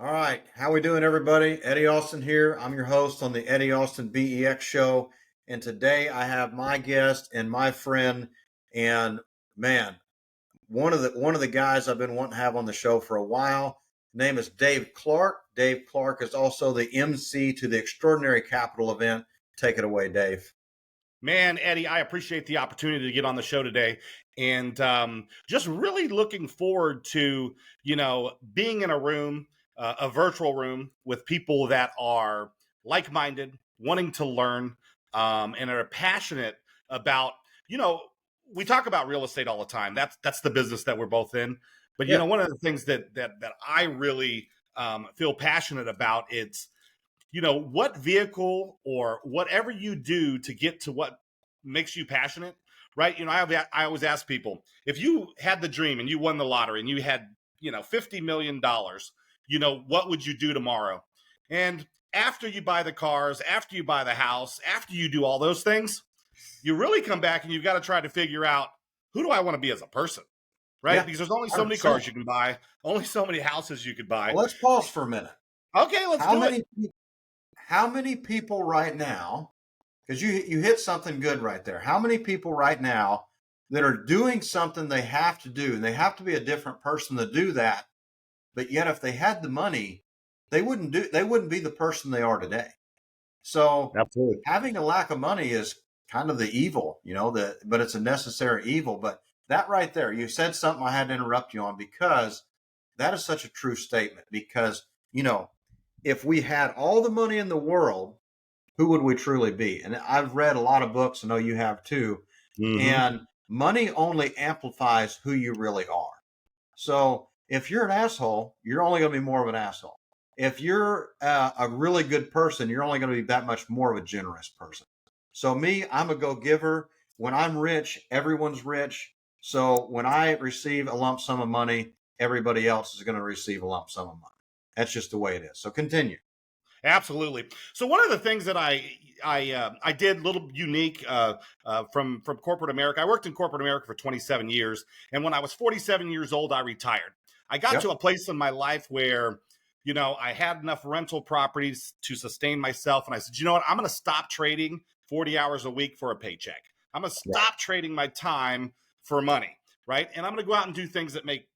All right, how we doing, everybody? Eddie Austin here. I'm your host on the Eddie Austin BEX show, and today I have my guest and my friend, and man, one of the guys I've been wanting to have on the show for a while. His name is Dave Clark. Dave Clark is also the MC to the Extraordinary Capital event. Take it away, Dave. Man, Eddie, I appreciate the opportunity to get on the show today, and just really looking forward to being in a room, a virtual room with people that are like-minded, wanting to learn, and are passionate about. You know, we talk about real estate all the time. That's the business that we're both in. But Yeah. one of the things that I really feel passionate about, it's what vehicle or whatever you do to get to what makes you passionate, right? I always ask people, if you had the dream and you won the lottery and you had, $50 million, what would you do tomorrow? And after you buy the cars, after you buy the house, after you do all those things, you really come back and you've got to try to figure out, who do I want to be as a person? Right? Yeah, Because there's only so many 100%. cars you can buy, only so many houses you could buy. Well, let's pause for a minute. Okay, let's do it. How many people right now, because you hit something good right there. How many people right now that are doing something they have to do, and they have to be a different person to do that, but yet if they had the money, they wouldn't be the person they are today. So Absolutely. having a lack of money is kind of the evil, but it's a necessary evil. But that right there, you said something I had to interrupt you on, because that is such a true statement. Because, if we had all the money in the world, who would we truly be? And I've read a lot of books. I know you have too. Mhm. And money only amplifies who you really are. So if you're an asshole, you're only going to be more of an asshole. If you're a really good person, you're only going to be that much more of a generous person. So me, I'm a go-giver. When I'm rich, everyone's rich. So when I receive a lump sum of money, everybody else is going to receive a lump sum of money. That's just the way it is. So continue. Absolutely. So one of the things that I did a little unique from corporate America. I worked in corporate America for 27 years, and when I was 47 years old, I retired. I got to a place in my life where I had enough rental properties to sustain myself, and I said, you know what, I'm going to stop trading 40 hours a week for a paycheck. I'm going to stop trading my time for money, right? And I'm going to go out and do things that make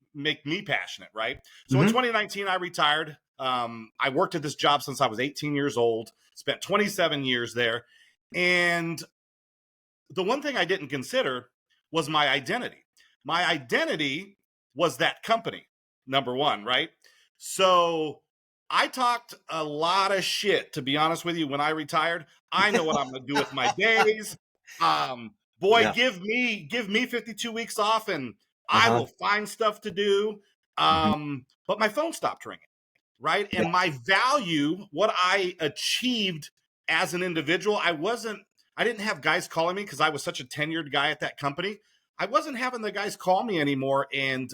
me passionate, right? So in 2019, I retired. I worked at this job since I was 18 years old, spent 27 years there. And the one thing I didn't consider was my identity. My identity was that company, number one, right? So I talked a lot of shit, to be honest with you, when I retired. I know what I'm going to do with my days. Give me 52 weeks off and I will find stuff to do. But my phone stopped ringing, right? And my value, what I achieved as an individual, I didn't have guys calling me because I was such a tenured guy at that company. I wasn't having the guys call me anymore and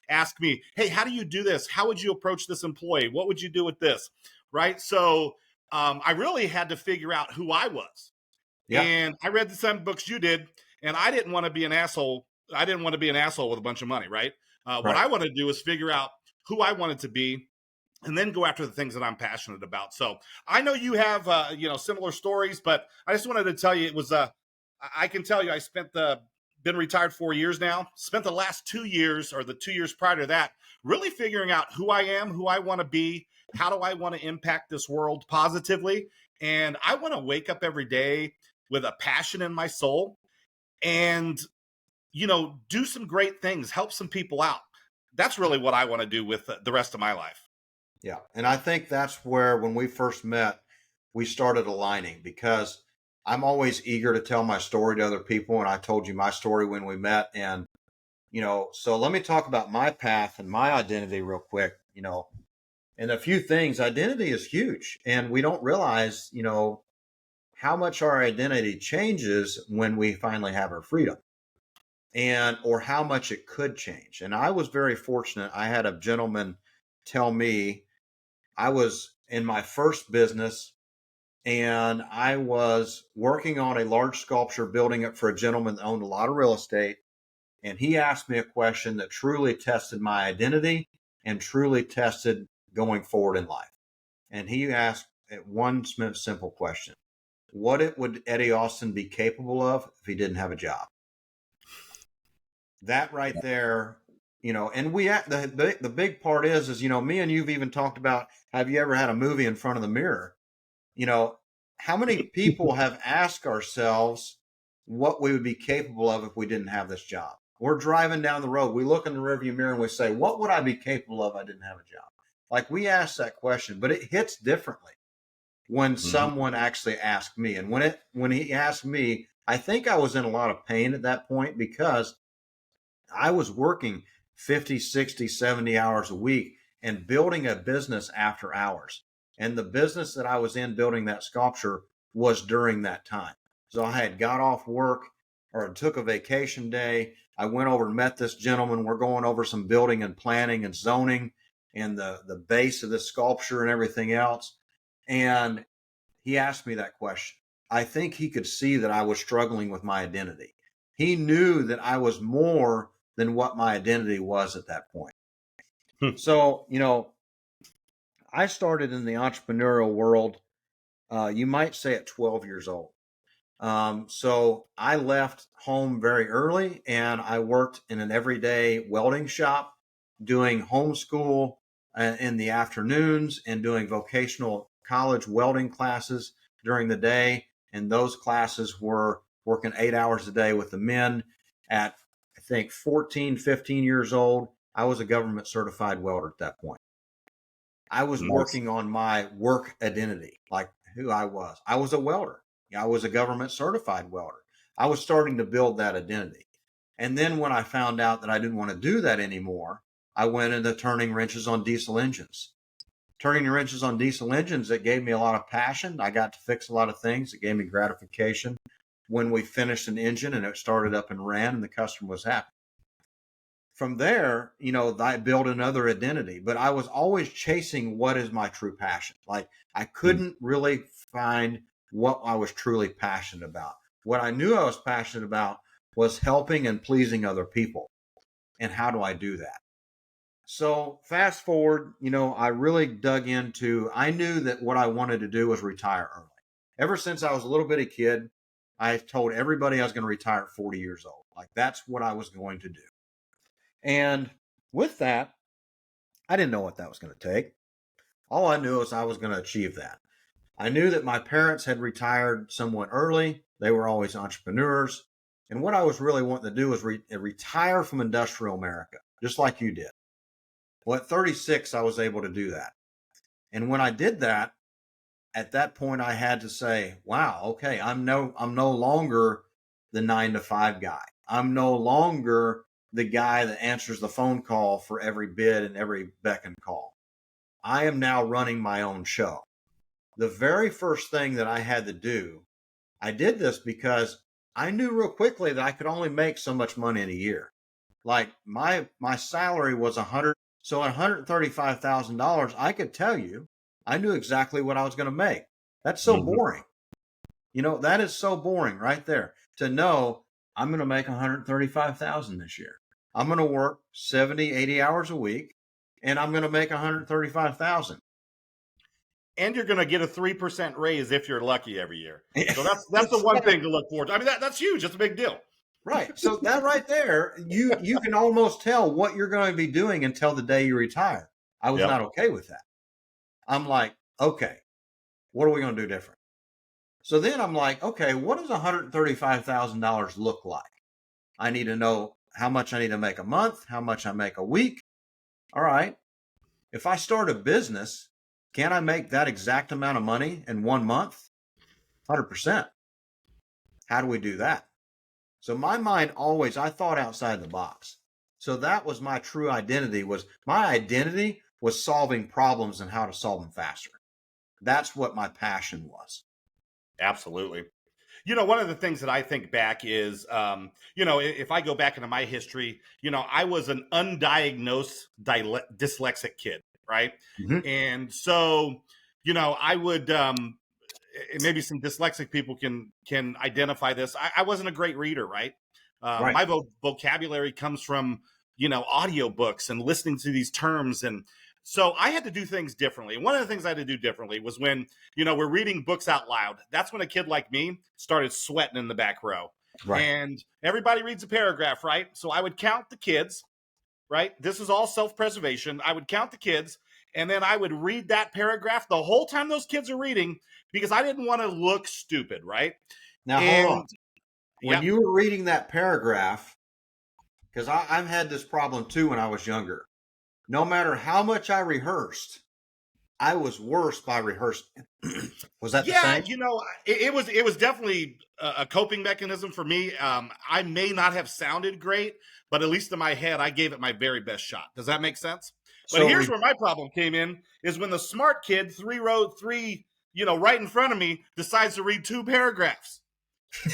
ask me, hey, how do you do this? How would you approach this employee? What would you do with this? Right? So I really had to figure out who I was. Yeah. And I read the same books you did, and I didn't want to be an asshole. I didn't want to be an asshole with a bunch of money, right? What I want to do is figure out who I wanted to be, and then go after the things that I'm passionate about. So I know you have, similar stories, but I just wanted to tell you, it was, I can tell you, I been retired 4 years now, spent the last 2 years or the 2 years prior to that, really figuring out who I am, who I want to be, how do I want to impact this world positively. And I want to wake up every day with a passion in my soul and, do some great things, help some people out. That's really what I want to do with the rest of my life. Yeah. And I think that's where, when we first met, we started aligning, because I'm always eager to tell my story to other people. And I told you my story when we met. And, so let me talk about my path and my identity real quick, and a few things. Identity is huge. And we don't realize, how much our identity changes when we finally have our freedom, or how much it could change. And I was very fortunate. I had a gentleman tell me, I was in my first business and I was working on a large sculpture, building it for a gentleman that owned a lot of real estate. And he asked me a question that truly tested my identity and truly tested going forward in life. And he asked one simple question: would Eddie Austin be capable of if he didn't have a job? That right there, and the big part is, me and you've even talked about, have you ever had a movie in front of the mirror? How many people have asked ourselves what we would be capable of if we didn't have this job? We're driving down the road. We look in the rearview mirror and we say, what would I be capable of if I didn't have a job? Like, we ask that question, but it hits differently when someone actually asked me. And when he asked me, I think I was in a lot of pain at that point, because I was working 50, 60, 70 hours a week and building a business after hours. And the business that I was in building that sculpture was during that time. So I had got off work or took a vacation day. I went over and met this gentleman. We're going over some building and planning and zoning and the base of the sculpture and everything else. And he asked me that question. I think he could see that I was struggling with my identity. He knew that I was more than what my identity was at that point. So, I started in the entrepreneurial world, you might say at 12 years old. So I left home very early and I worked in an everyday welding shop, doing homeschool in the afternoons and doing vocational college welding classes during the day. And those classes were working 8 hours a day with the men. At, I think, 14, 15 years old, I was a government certified welder at that point. I was working on my work identity, like who I was. I was a welder. I was a government certified welder. I was starting to build that identity. And then when I found out that I didn't want to do that anymore, I went into turning wrenches on diesel engines. Turning wrenches on diesel engines, it gave me a lot of passion. I got to fix a lot of things. It gave me gratification when we finished an engine and it started up and ran and the customer was happy. From there, I built another identity, but I was always chasing what is my true passion. Like, I couldn't really find what I was truly passionate about. What I knew I was passionate about was helping and pleasing other people. And how do I do that? So fast forward, I really dug into, I knew that what I wanted to do was retire early. Ever since I was a little bitty kid, I told everybody I was going to retire at 40 years old. Like, that's what I was going to do. And with that, I didn't know what that was going to take. All I knew is I was going to achieve that. I knew that my parents had retired somewhat early. They were always entrepreneurs. And what I was really wanting to do was retire from industrial America, just like you did. Well, at 36, I was able to do that. And when I did that, at that point, I had to say, wow, okay, I'm no longer the 9-to-5 guy. I'm no longer the guy that answers the phone call for every bid and every beck and call. I am now running my own show. The very first thing that I had to do, I did this because I knew real quickly that I could only make so much money in a year. Like, my salary was so at $135,000, I could tell you, I knew exactly what I was going to make. That's so boring. That is so boring right there, to know I'm going to make $135,000 this year. I'm going to work 70, 80 hours a week, and I'm going to make $135,000. And you're going to get a 3% raise if you're lucky every year. So that's the one thing to look forward to. I mean, that's huge. That's a big deal. Right. So that right there, you can almost tell what you're going to be doing until the day you retire. I was not okay with that. I'm like, okay, what are we going to do different? So then I'm like, okay, what does $135,000 look like? I need to know how much I need to make a month, how much I make a week. All right. If I start a business, can I make that exact amount of money in 1 month? 100%. How do we do that? So my mind always, I thought outside the box. So that was my true identity. My identity was solving problems and how to solve them faster. That's what my passion was. Absolutely. One of the things that I think back is, if I go back into my history, I was an undiagnosed dyslexic kid, right? Mm-hmm. And so, I would, maybe some dyslexic people can identify this. I wasn't a great reader, right? Right. My vocabulary comes from, audiobooks and listening to these terms. And So I had to do things differently. And one of the things I had to do differently was when, we're reading books out loud. That's when a kid like me started sweating in the back row. Right. And everybody reads a paragraph, right? So I would count the kids, right? This is all self-preservation. I would count the kids, and then I would read that paragraph the whole time those kids are reading, because I didn't want to look stupid, right? Now, hold on. When you were reading that paragraph, because I've had this problem too when I was younger. No matter how much I rehearsed, I was worse by rehearsing. Was that the same? It was definitely a coping mechanism for me. I may not have sounded great, but at least in my head, I gave it my very best shot. Does that make sense? But here's where my problem came in, is when the smart kid, three, right in front of me, decides to read 2 paragraphs.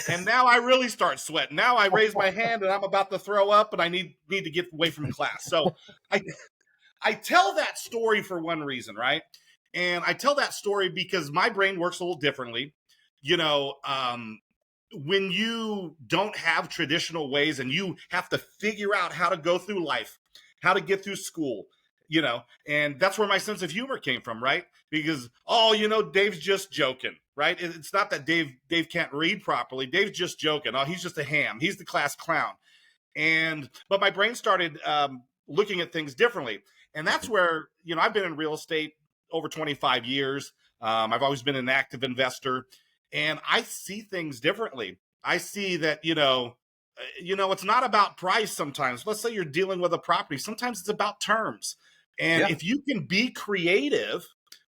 And now I really start sweating. Now I raise my hand and I'm about to throw up, and I need to get away from class. So I tell that story for one reason, right? And I tell that story because my brain works a little differently. When you don't have traditional ways and you have to figure out how to go through life, how to get through school, and that's where my sense of humor came from, right? Because, Dave's just joking, right? It's not that Dave can't read properly. Dave's just joking. Oh, he's just a ham. He's the class clown. But my brain started looking at things differently. And that's where, I've been in real estate over 25 years. I've always been an active investor, and I see things differently. I see that, it's not about price sometimes. Let's say you're dealing with a property. Sometimes it's about terms. And if you can be creative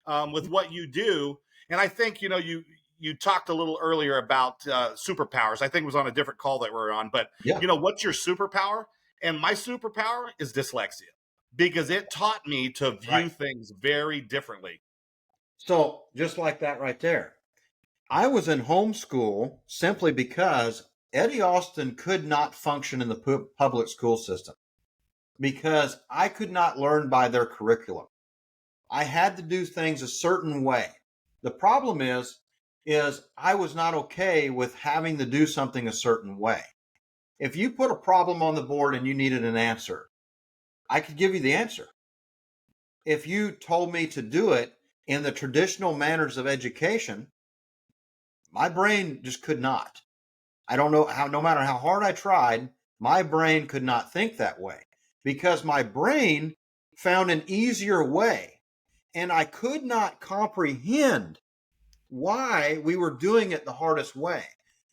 with what you do, and I think, you talked a little earlier about superpowers. I think it was on a different call that we're on, but what's your superpower? And my superpower is dyslexia, because it taught me to view things very differently. So just like that right there, I was in homeschool simply because Eddie Austin could not function in the public school system, because I could not learn by their curriculum. I had to do things a certain way. The problem is I was not okay with having to do something a certain way. If you put a problem on the board and you needed an answer, I could give you the answer. If you told me to do it in the traditional manners of education, my brain just could not. I don't know how, no matter how hard I tried, my brain could not think that way, because my brain found an easier way, and I could not comprehend why we were doing it the hardest way.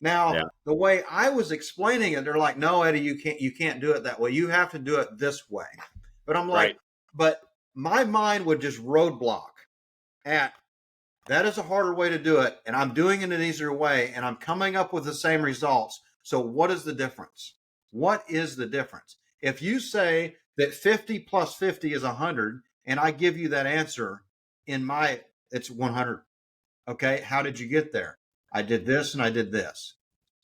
Now, the way I was explaining it, they're like, "No, Eddie, you can't do it that way. You have to do it this way." But I'm like, but my mind would just roadblock at, that is a harder way to do it, and I'm doing it in an easier way, and I'm coming up with the same results. So what is the difference? What is the difference? If you say that 50 plus 50 is 100, and I give you that answer it's 100. Okay, how did you get there? I did this and I did this.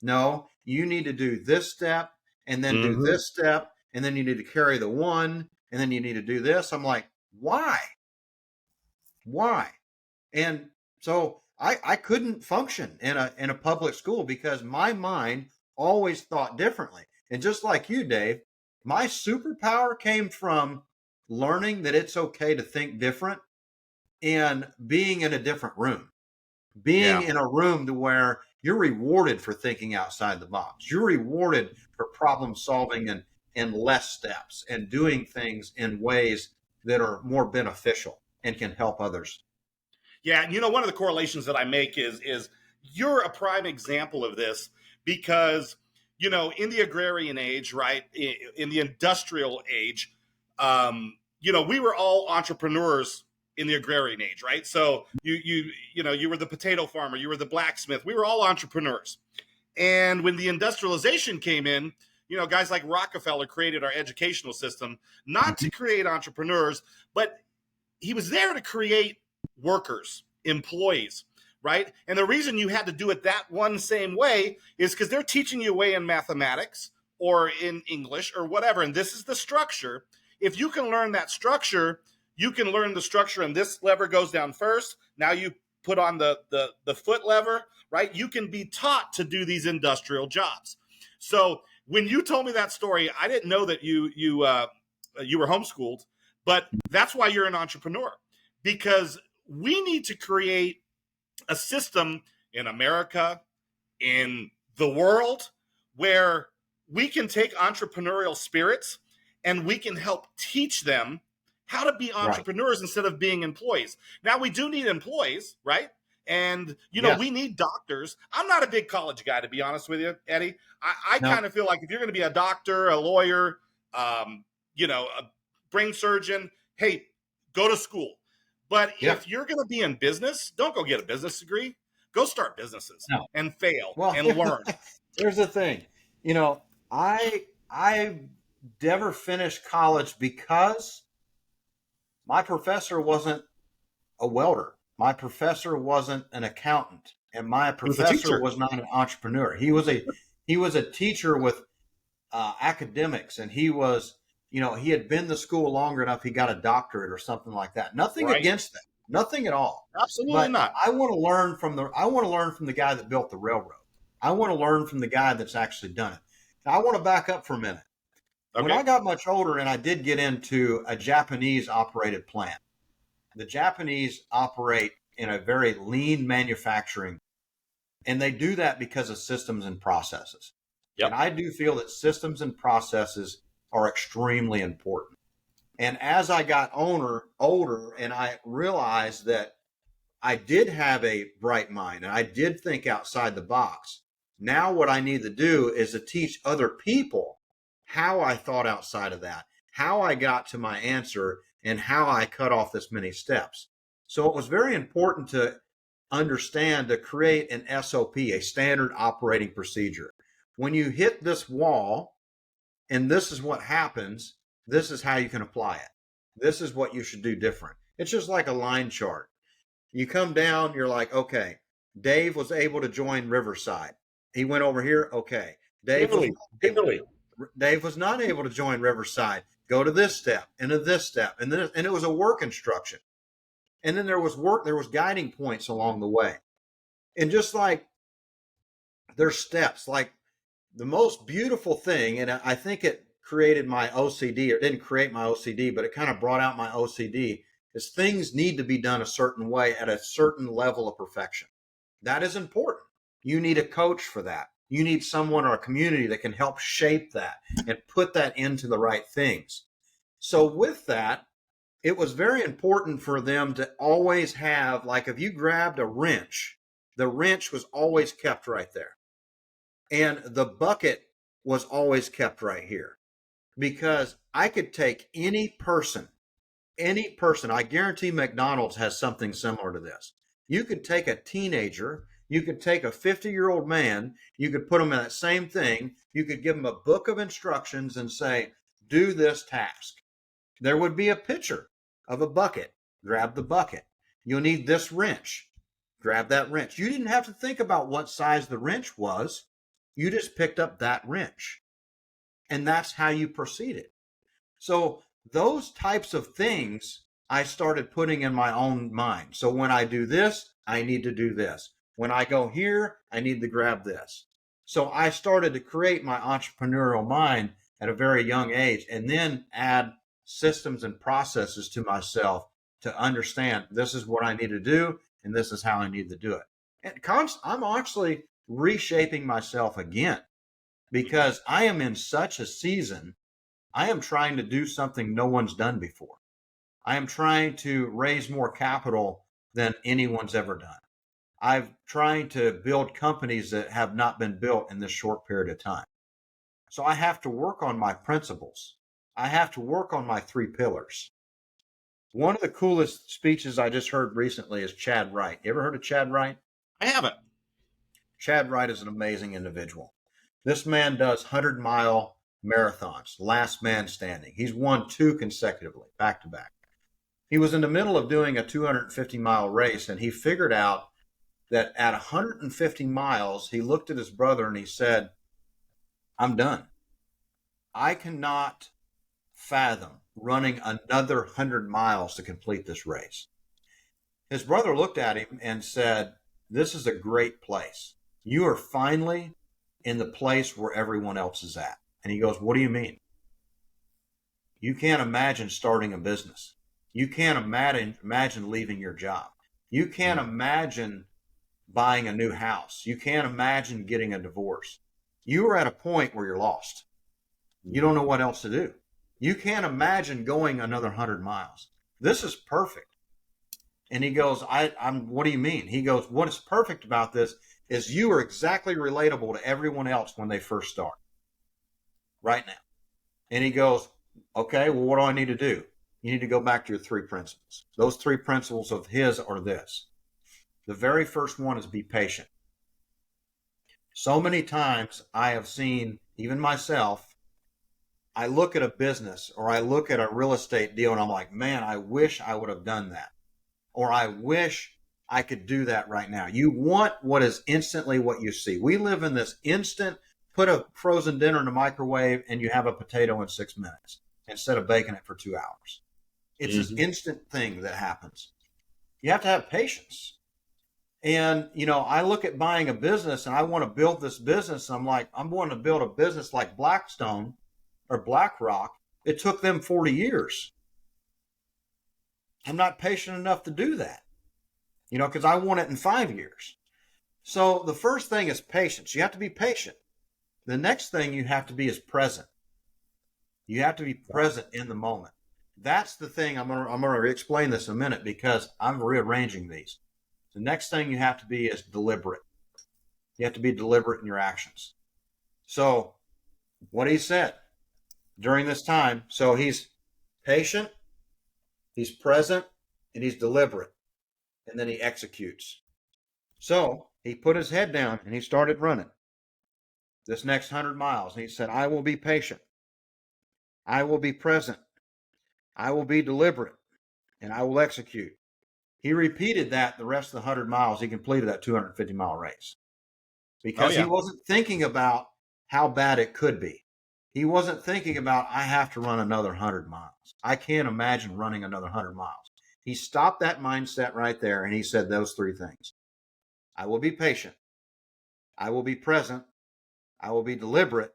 No, you need to do this step and then do this step, and then you need to carry the 1, and then you need to do this. I'm like, why? And so I couldn't function in a public school because my mind always thought differently. And just like you, Dave, my superpower came from learning that it's okay to think different and being in a different room. Being in a room to where you're rewarded for thinking outside the box. You're rewarded for problem solving and less steps and doing things in ways that are more beneficial and can help others. Yeah, and one of the correlations that I make is you're a prime example of this, because in the agrarian age, right, in the industrial age, we were all entrepreneurs in the agrarian age, right? So you were the potato farmer, you were the blacksmith. We were all entrepreneurs. And when the industrialization came in, guys like Rockefeller created our educational system, not to create entrepreneurs, but he was there to create workers, employees, right? And the reason you had to do it that one same way is because they're teaching you a way in mathematics or in English or whatever. And this is the structure. If you can learn that structure, you can learn the structure, and this lever goes down first. Now you put on the foot lever, right? You can be taught to do these industrial jobs. So when you told me that story, I didn't know that you were homeschooled, But that's why you're an entrepreneur, because we need to create a system in America, in the world, where we can take entrepreneurial spirits and we can help teach them how to be Right. entrepreneurs instead of being employees. Now, we do need employees, right? And, Yes. we need doctors. I'm not a big college guy, to be honest with you, Eddie. I No. kind of feel like if you're going to be a doctor, a lawyer, a brain surgeon, hey, go to school. But Yeah. if you're going to be in business, don't go get a business degree. Go start businesses No. and fail Well, and learn. here's the thing. I never finished college because my professor wasn't a welder. My professor wasn't an accountant, and my He was a professor teacher. was not an entrepreneur. He was a teacher with academics, and he had been to school longer enough. He got a doctorate or something like that. Nothing Right? against that. Nothing at all. Absolutely But not. I want to learn from the guy that built the railroad. I want to learn from the guy that's actually done it. Now, I want to back up for a minute. When Okay. I got much older and I did get into a Japanese operated plant, the Japanese operate in a very lean manufacturing, and they do that because of systems and processes. Yep. And I do feel that systems and processes are extremely important. And as I got older, and I realized that I did have a bright mind and I did think outside the box. Now what I need to do is to teach other people how I thought outside of that, how I got to my answer, and how I cut off this many steps. So it was very important to understand to create an SOP, a standard operating procedure. When you hit this wall, and this is what happens, this is how you can apply it. This is what you should do different. It's just like a line chart. You come down, you're like, okay, Dave was able to join Riverside. He went over here. Okay. Dave was not able to join Riverside. Go to this step and to this step. And it was a work instruction. And then there was guiding points along the way. And just like there's steps, like the most beautiful thing, and I think it created my OCD, or it didn't create my OCD, but it kind of brought out my OCD, is things need to be done a certain way at a certain level of perfection. That is important. You need a coach for that. You need someone or a community that can help shape that and put that into the right things. So with that, it was very important for them to always have, like if you grabbed a wrench, the wrench was always kept right there. And the bucket was always kept right here, because I could take any person, I guarantee McDonald's has something similar to this. You could take a teenager, you could take a 50-year-old man, you could put them in that same thing, you could give them a book of instructions and say, do this task. There would be a picture of a bucket. Grab the bucket. You'll need this wrench. Grab that wrench. You didn't have to think about what size the wrench was. You just picked up that wrench. And that's how you proceeded. So those types of things I started putting in my own mind. So when I do this, I need to do this. When I go here, I need to grab this. So I started to create my entrepreneurial mind at a very young age, and then add systems and processes to myself to understand this is what I need to do, and this is how I need to do it. And I'm actually reshaping myself again, because I am in such a season. I am trying to do something no one's done before. I am trying to raise more capital than anyone's ever done. I'm trying to build companies that have not been built in this short period of time. So I have to work on my principles. I have to work on my 3 pillars. One of the coolest speeches I just heard recently is Chad Wright. You ever heard of Chad Wright? I haven't. Chad Wright is an amazing individual. This man does 100-mile marathons, last man standing. He's won 2 consecutively, back to back. He was in the middle of doing a 250-mile race, and he figured out that at 150 miles, he looked at his brother and he said, I'm done. I cannot fathom running another 100 miles to complete this race. His brother looked at him and said, this is a great place. You are finally in the place where everyone else is at. And he goes, what do you mean? You can't imagine starting a business. You can't imagine leaving your job. You can't imagine buying a new house. You can't imagine getting a divorce. You are at a point where you're lost. You don't know what else to do. You can't imagine going another 100 miles. This is perfect. And he goes, what do you mean? He goes, what is perfect about this is you are exactly relatable to everyone else when they first start right now. And he goes, okay, well, what do I need to do? You need to go back to your 3 principles. Those 3 principles of his are this. The very first one is be patient. So many times I have seen, even myself, I look at a business or I look at a real estate deal and I'm like, man, I wish I would have done that. Or I wish I could do that right now. You want what is instantly what you see. We live in this instant, put a frozen dinner in the microwave and you have a potato in 6 minutes instead of baking it for 2 hours. It's this instant thing that happens. You have to have patience. And, I look at buying a business and I want to build this business. And I'm like, I'm going to build a business like Blackstone or BlackRock. It took them 40 years. I'm not patient enough to do that, because I want it in 5 years. So the first thing is patience. You have to be patient. The next thing you have to be is present. You have to be present in the moment. That's the thing. I'm going to explain this in a minute because I'm rearranging these. The next thing you have to be is deliberate. You have to be deliberate in your actions. So what he said during this time, so he's patient, he's present, and he's deliberate. And then he executes. So he put his head down and he started running this next 100 miles. And he said, I will be patient. I will be present. I will be deliberate. And I will execute. He repeated that the rest of the 100 miles. He completed that 250-mile race because he wasn't thinking about how bad it could be. He wasn't thinking about, I have to run another 100 miles. I can't imagine running another 100 miles. He stopped that mindset right there and he said those 3 things. I will be patient. I will be present. I will be deliberate,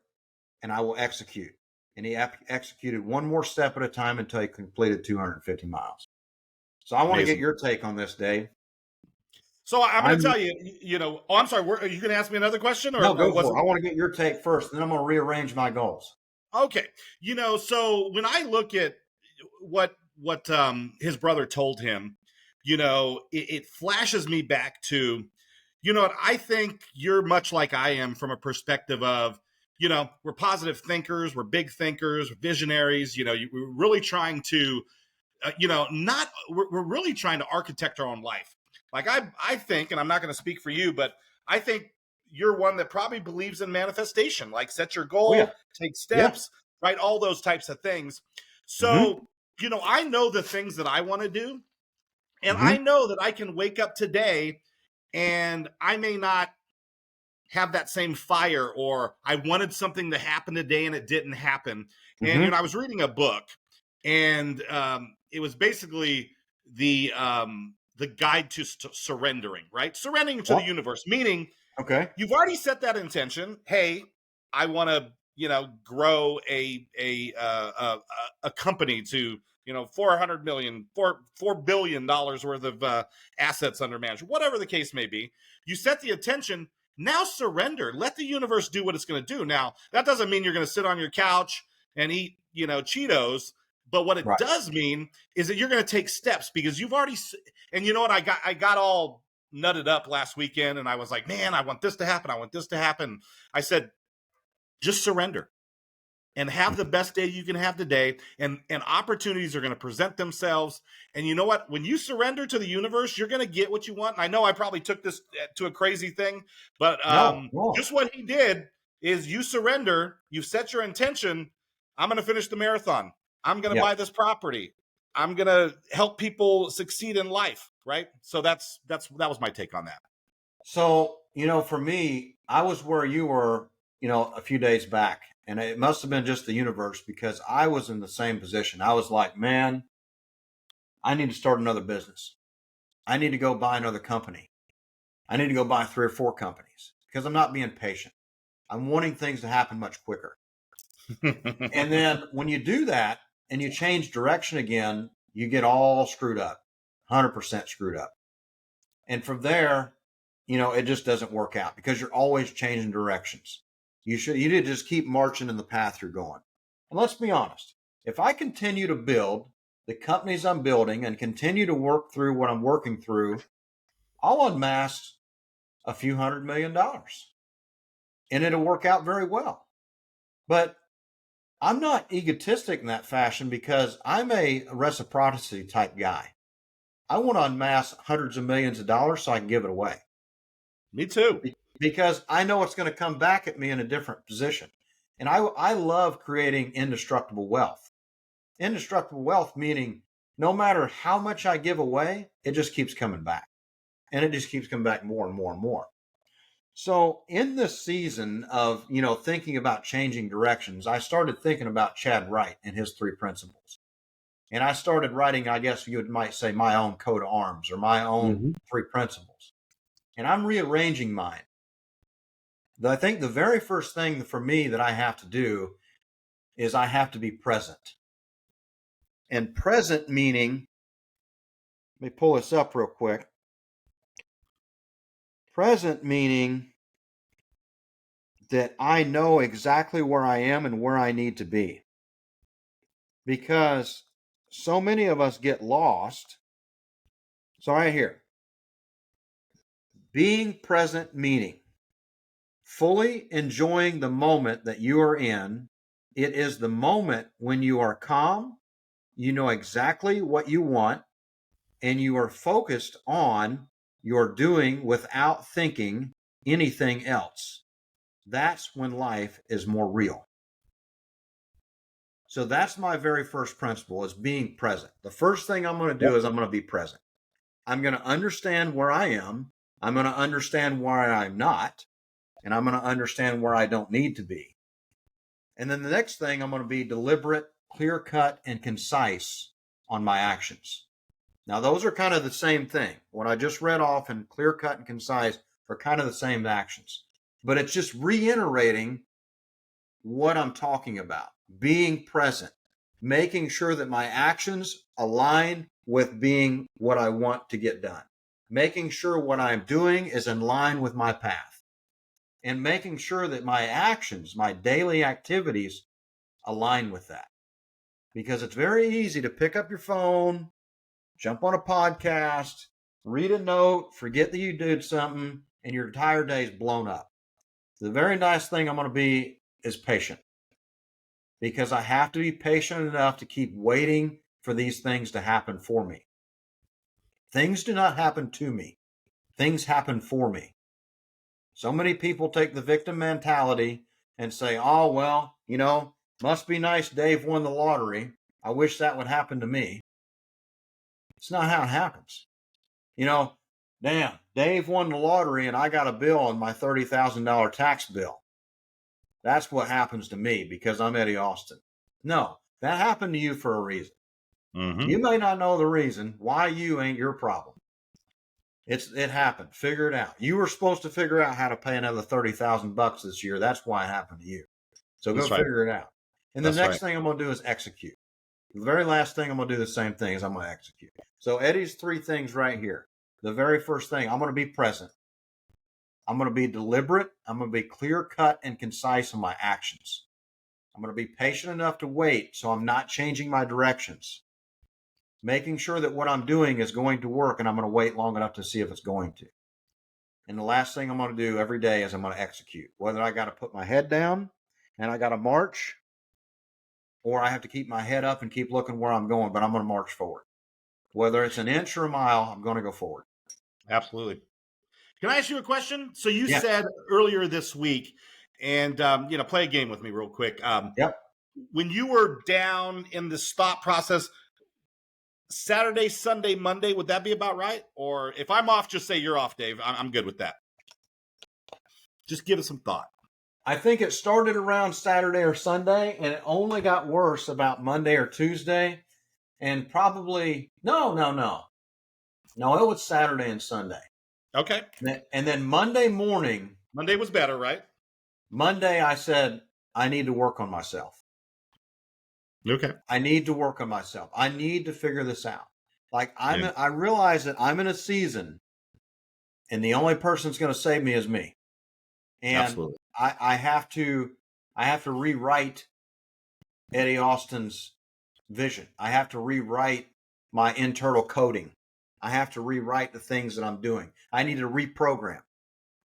and I will execute. And he executed one more step at a time until he completed 250 miles. So I want to get your take on this, Dave. So I'm going to tell you, I'm sorry, are you going to ask me another question? Or, no, go for it. I want to get your take first, and then I'm going to rearrange my goals. Okay. So when I look at what his brother told him, it flashes me back to, I think you're much like I am from a perspective of, we're positive thinkers, we're big thinkers, we're visionaries, we're really trying to, we're really trying to architect our own life. Like I think, and I'm not going to speak for you, but I think you're one that probably believes in manifestation, like set your goal, take steps, right? All those types of things. So, I know the things that I want to do. And I know that I can wake up today and I may not have that same fire, or I wanted something to happen today and it didn't happen. And, I was reading a book and it was basically the guide to surrendering, right? Surrendering to the universe, meaning you've already set that intention. Hey, I want to, grow a company to, $4 billion worth of assets under management, whatever the case may be. You set the intention. Now surrender. Let the universe do what it's going to do. Now, that doesn't mean you're going to sit on your couch and eat, Cheetos. But what it does mean is that you're going to take steps because you've already, and you know what, I got all nutted up last weekend and I was like, man, I want this to happen. I want this to happen. I said, just surrender and have the best day you can have today. And opportunities are going to present themselves. And you know what, when you surrender to the universe, you're going to get what you want. And I know I probably took this to a crazy thing, but just what he did is you surrender, you've set your intention. I'm going to finish the marathon. I'm going to buy this property. I'm going to help people succeed in life. Right. So that was my take on that. So, for me, I was where you were, a few days back, and it must have been just the universe because I was in the same position. I was like, man, I need to start another business. I need to go buy another company. I need to go buy 3 or 4 companies because I'm not being patient. I'm wanting things to happen much quicker. And then when you do that, and you change direction again, you get all screwed up, 100% screwed up. And from there, it just doesn't work out because you're always changing directions. You need to just keep marching in the path you're going. And let's be honest, if I continue to build the companies I'm building and continue to work through what I'm working through, I'll unmask a few $100 million and it'll work out very well. But I'm not egotistic in that fashion because I'm a reciprocity type guy. I want to unmask hundreds of millions of dollars so I can give it away. Me too. Because I know it's going to come back at me in a different position. And I love creating indestructible wealth. Indestructible wealth meaning no matter how much I give away, it just keeps coming back. And it just keeps coming back more and more and more. So in this season of, thinking about changing directions, I started thinking about Chad Wright and his 3 principles. And I started writing, I guess you might say, my own coat of arms or my own 3 principles. And I'm rearranging mine. I think the very first thing for me that I have to do is I have to be present. And present meaning, let me pull this up real quick. Present meaning that I know exactly where I am and where I need to be. Because so many of us get lost. So right here, being present meaning fully enjoying the moment that you are in. It is the moment when you are calm, you know exactly what you want, and you are focused on your doing without thinking anything else. That's when life is more real. So that's my very first principle, is being present. The first thing I'm going to do is I'm going to be present. I'm going to understand where I am. I'm going to understand where I'm not. And I'm going to understand where I don't need to be. And then the next thing, I'm going to be deliberate, clear-cut, and concise on my actions. Now, those are kind of the same thing. What I just read off and clear-cut and concise are kind of the same actions. But it's just reiterating what I'm talking about. Being present, making sure that my actions align with being what I want to get done. Making sure what I'm doing is in line with my path. And making sure that my actions, my daily activities, align with that. Because it's very easy to pick up your phone, jump on a podcast, read a note, forget that you did something, and your entire day is blown up. The very nice thing I'm going to be is patient. Because I have to be patient enough to keep waiting for these things to happen for me. Things do not happen to me. Things happen for me. So many people take the victim mentality and say, oh, well, must be nice Dave won the lottery. I wish that would happen to me. It's not how it happens. Damn, Dave won the lottery and I got a bill on my $30,000 tax bill. That's what happens to me because I'm Eddie Austin. No, that happened to you for a reason. Mm-hmm. You may not know the reason why you ain't your problem. It happened. Figure it out. You were supposed to figure out how to pay another $30,000 this year. That's why it happened to you. So go figure it out. And the next thing I'm going to do is execute. The very last thing I'm going to do the same thing is I'm going to execute. So Eddie's 3 things right here. The very first thing, I'm going to be present. I'm going to be deliberate. I'm going to be clear cut and concise in my actions. I'm going to be patient enough to wait so I'm not changing my directions. Making sure that what I'm doing is going to work, and I'm going to wait long enough to see if it's going to. And the last thing I'm going to do every day is I'm going to execute. Whether I got to put my head down and I got to march, or I have to keep my head up and keep looking where I'm going, but I'm going to march forward. Whether it's an inch or a mile, I'm going to go forward. Absolutely. Can I ask you a question? So you said earlier this week, and play a game with me real quick. When you were down in this thought process, Saturday, Sunday, Monday, would that be about right? Or if I'm off, just say you're off, Dave. I'm good with that. Just give it some thought. I think it started around Saturday or Sunday, and it only got worse about Monday or Tuesday. And probably, no, it was Saturday and Sunday. Okay. And then Monday morning. Monday was better, right? Monday, I said, I need to work on myself. Okay. I need to work on myself. I need to figure this out. Like Yeah. I realize that I'm in a season and the only person that's going to save me is me. And Absolutely. I have to rewrite Eddie Austin's vision. I have to rewrite my internal coding. I have to rewrite the things that I'm doing. I need to reprogram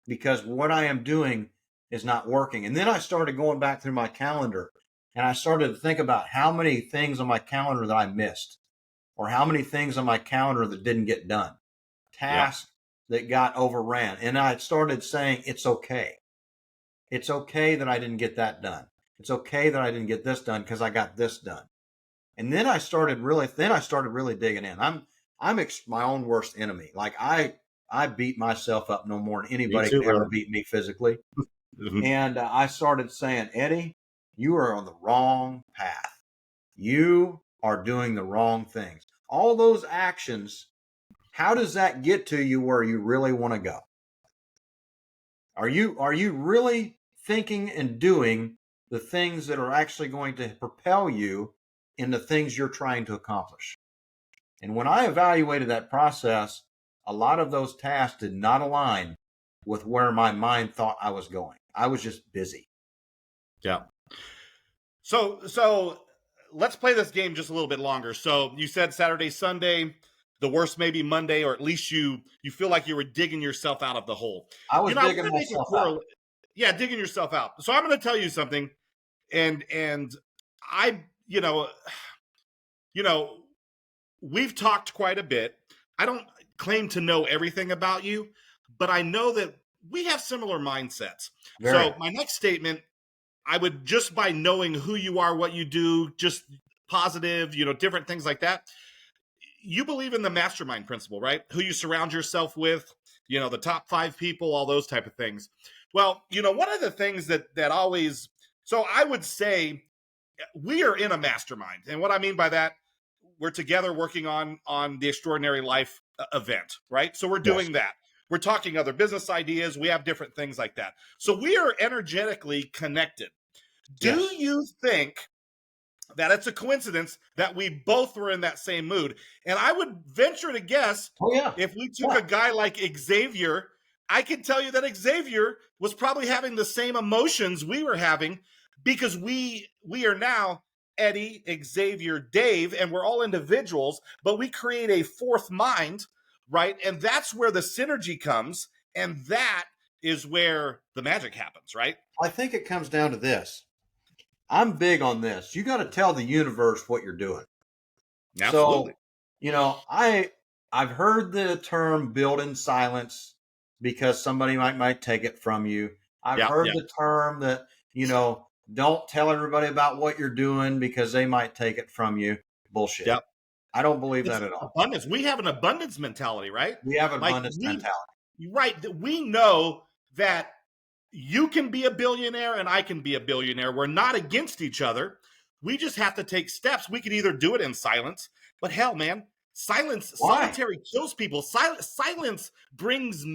because what I am doing is not working. And then I started going back through my calendar and I started to think about how many things on my calendar that I missed or how many things on my calendar that didn't get done, Yeah. tasks that got overran. And I started saying, it's okay. It's okay that I didn't get that done. It's okay that I didn't get this done because I got this done. And then I started really digging in. My own worst enemy. Like I beat myself up no more than Me anybody too, could ever brother. beat me physically. And I started saying, Eddie, you are on the wrong path. You are doing the wrong things. All those actions, how does that get to you where you really want to go? Are you really thinking and doing the things that are actually going to propel you in the things you're trying to accomplish? And when I evaluated that process, a lot of those tasks did not align with where my mind thought I was going. I was just busy. Yeah. So let's play this game just a little bit longer. So you said Saturday, Sunday, the worst maybe Monday, or at least you feel like you were digging yourself out of the hole. I was I want digging to make a myself out. correlation. Yeah, digging yourself out. So I'm going to tell you something, and I, you know, we've talked quite a bit. I don't claim to know everything about you, but I know that we have similar mindsets. Very. So my next statement, I would just by knowing who you are, what you do, just positive, different things like that. You believe in the mastermind principle, right? Who you surround yourself with, the top 5 people, all those type of things. Well, one of the things that always, so I would say we are in a mastermind. And what I mean by that, we're together working on the Extraordinary Life event, right? So we're Yes. doing that. We're talking other business ideas. We have different things like that. So we are energetically connected. Do Yes. you think that it's a coincidence that we both were in that same mood? And I would venture to guess, Oh yeah. if we took a guy like Xavier, I can tell you that Xavier was probably having the same emotions we were having, because we are now Eddie, Xavier, Dave, and we're all individuals, but we create a fourth mind, right? And that's where the synergy comes, and that is where the magic happens, right? I think it comes down to this. I'm big on this. You got to tell the universe what you're doing. Absolutely. So, I've heard the term build in silence because somebody might take it from you. I've Yeah, heard yeah. the term that, don't tell everybody about what you're doing because they might take it from you. Bullshit. Yep. I don't believe It's that at all. abundance. We have an abundance mentality, right? We have an Like abundance mentality. that we know that you can be a billionaire and I can be a billionaire. We're not against each other. We just have to take steps. We could either do it in silence, but hell, man, Why? solitary kills people. Silence brings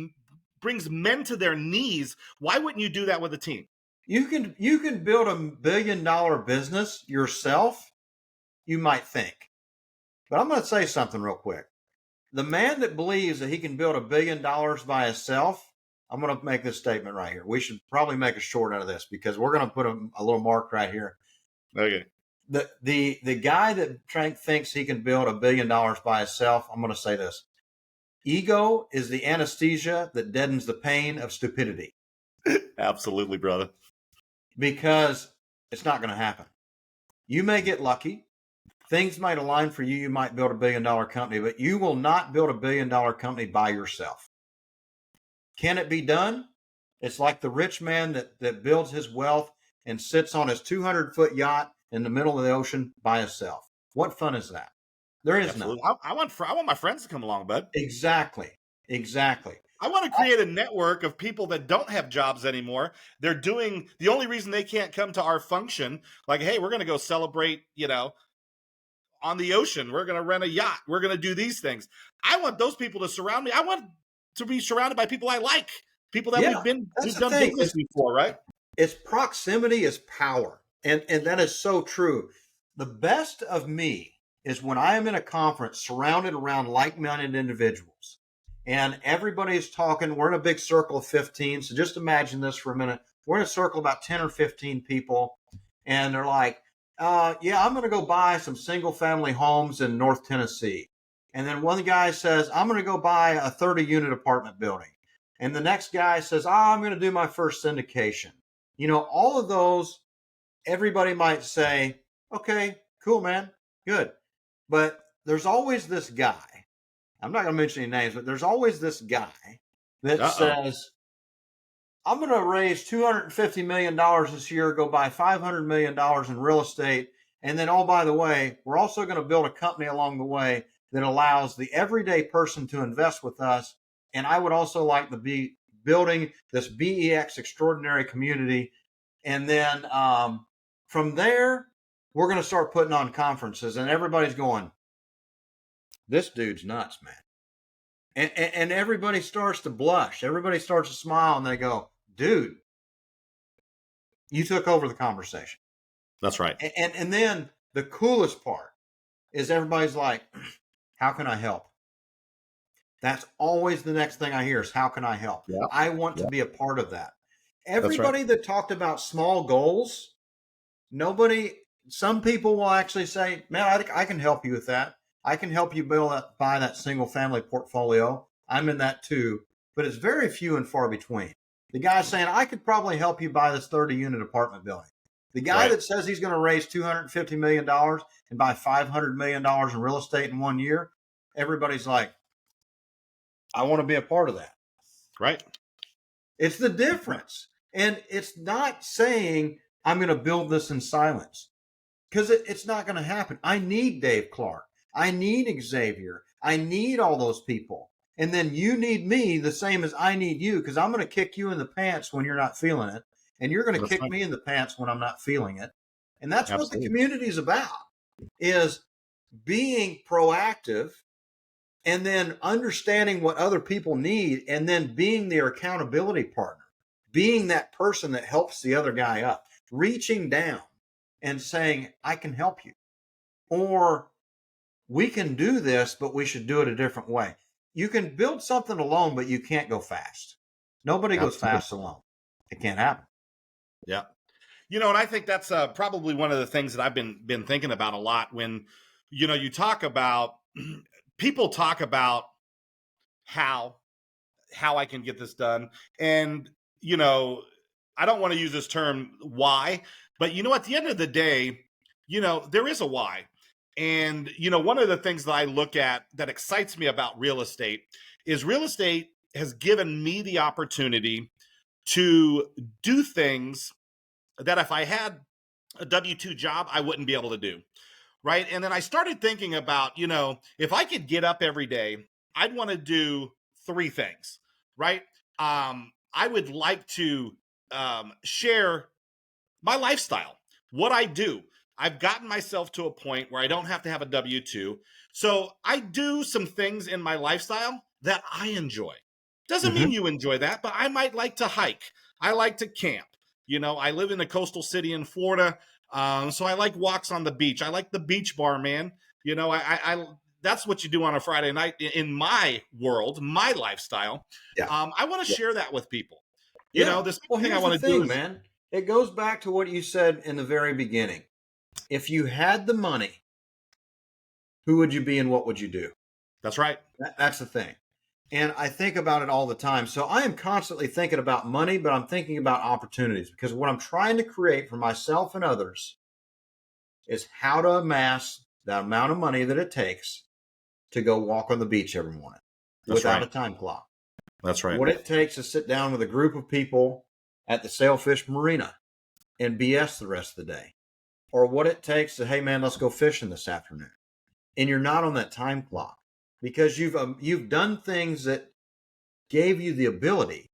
men to their knees. Why wouldn't you do that with a team? You can build $1 billion business yourself, you might think. But I'm going to say something real quick. The man that believes that he can build $1 billion by himself, I'm going to make this statement right here. We should probably make a short out of this because we're going to put a little mark right here. Okay. The guy that thinks he can build $1 billion by himself, I'm going to say this. Ego is the anesthesia that deadens the pain of stupidity. Absolutely, brother. Because it's not going to happen. You may get lucky. Things might align for you. You might build $1 billion company, but you will not build $1 billion company by yourself. Can it be done? It's like the rich man that builds his wealth and sits on his 200-foot yacht in the middle of the ocean by himself. What fun is that? There is none. I want my friends to come along, bud. Exactly. I want to create a network of people that don't have jobs anymore. They're doing, the only reason they can't come to our function, like, hey, we're going to go celebrate, on the ocean. We're going to rent a yacht. We're going to do these things. I want those people to surround me. I want to be surrounded by people I like, people that we've done business before, right? It's proximity is power. And that is so true. The best of me is when I am in a conference surrounded around like-minded individuals and everybody is talking. We're in a big circle of 15. So just imagine this for a minute. We're in a circle of about 10 or 15 people, and they're like, yeah, I'm going to go buy some single family homes in North Tennessee. And then one guy says, I'm going to go buy a 30 unit apartment building. And the next guy says, I'm going to do my first syndication. All of those, everybody might say, okay, cool, man, good. But there's always this guy. I'm not going to mention any names, but there's always this guy that says, I'm going to raise $250 million this year, go buy $500 million in real estate. And then, oh, by the way, we're also going to build a company along the way that allows the everyday person to invest with us. And I would also like to be building this BEX extraordinary community. And then from there, we're going to start putting on conferences, and everybody's going, this dude's nuts, man. And everybody starts to blush. Everybody starts to smile, and they go, dude, you took over the conversation. That's right. And then the coolest part is everybody's like, how can I help? That's always the next thing I hear is, how can I help? Yeah. I want to be a part of that. Everybody that talked about small goals, some people will actually say, man, I can help you with that. I can help you buy that single family portfolio. I'm in that too, but it's very few and far between. The guy saying, I could probably help you buy this 30 unit apartment building. The guy that says he's going to raise $250 million and buy $500 million in real estate in 1 year, everybody's like, I want to be a part of that. Right. It's the difference. And it's not saying I'm going to build this in silence, because it's not going to happen. I need Dave Clark. I need Xavier. I need all those people. And then you need me the same as I need you, because I'm going to kick you in the pants when you're not feeling it. And you're going to kick me in the pants when I'm not feeling it. And that's what the community is about, is being proactive and then understanding what other people need, and then being their accountability partner, being that person that helps the other guy up, reaching down and saying, I can help you. Or we can do this, but we should do it a different way. You can build something alone, but you can't go fast. Nobody goes fast alone. It can't happen. Yeah. And I think that's probably one of the things that I've been thinking about a lot when, you talk about, people talk about how I can get this done. And, I don't want to use this term why, but, at the end of the day, there is a why. And, one of the things that I look at that excites me about real estate has given me the opportunity to do things that if I had a W-2 job, I wouldn't be able to do. Right. And then I started thinking about, if I could get up every day, I'd want to do 3 things. Right. I would like to share my lifestyle, what I do. I've gotten myself to a point where I don't have to have a W-2. So I do some things in my lifestyle that I enjoy. Doesn't mean you enjoy that, but I might like to hike. I like to camp. I live in a coastal city in Florida. So I like walks on the beach. I like the beach bar, man. I that's what you do on a Friday night in my world, my lifestyle. Yeah. I want to share that with people. This thing I want to do is, man, it goes back to what you said in the very beginning. If you had the money, who would you be and what would you do? That's right. That's the thing. And I think about it all the time. So I am constantly thinking about money, but I'm thinking about opportunities, because what I'm trying to create for myself and others is how to amass the amount of money that it takes to go walk on the beach every morning without a time clock. That's right. What it takes to sit down with a group of people at the Sailfish Marina and BS the rest of the day. Or what it takes to, hey, man, let's go fishing this afternoon. And you're not on that time clock, because you've done things that gave you the ability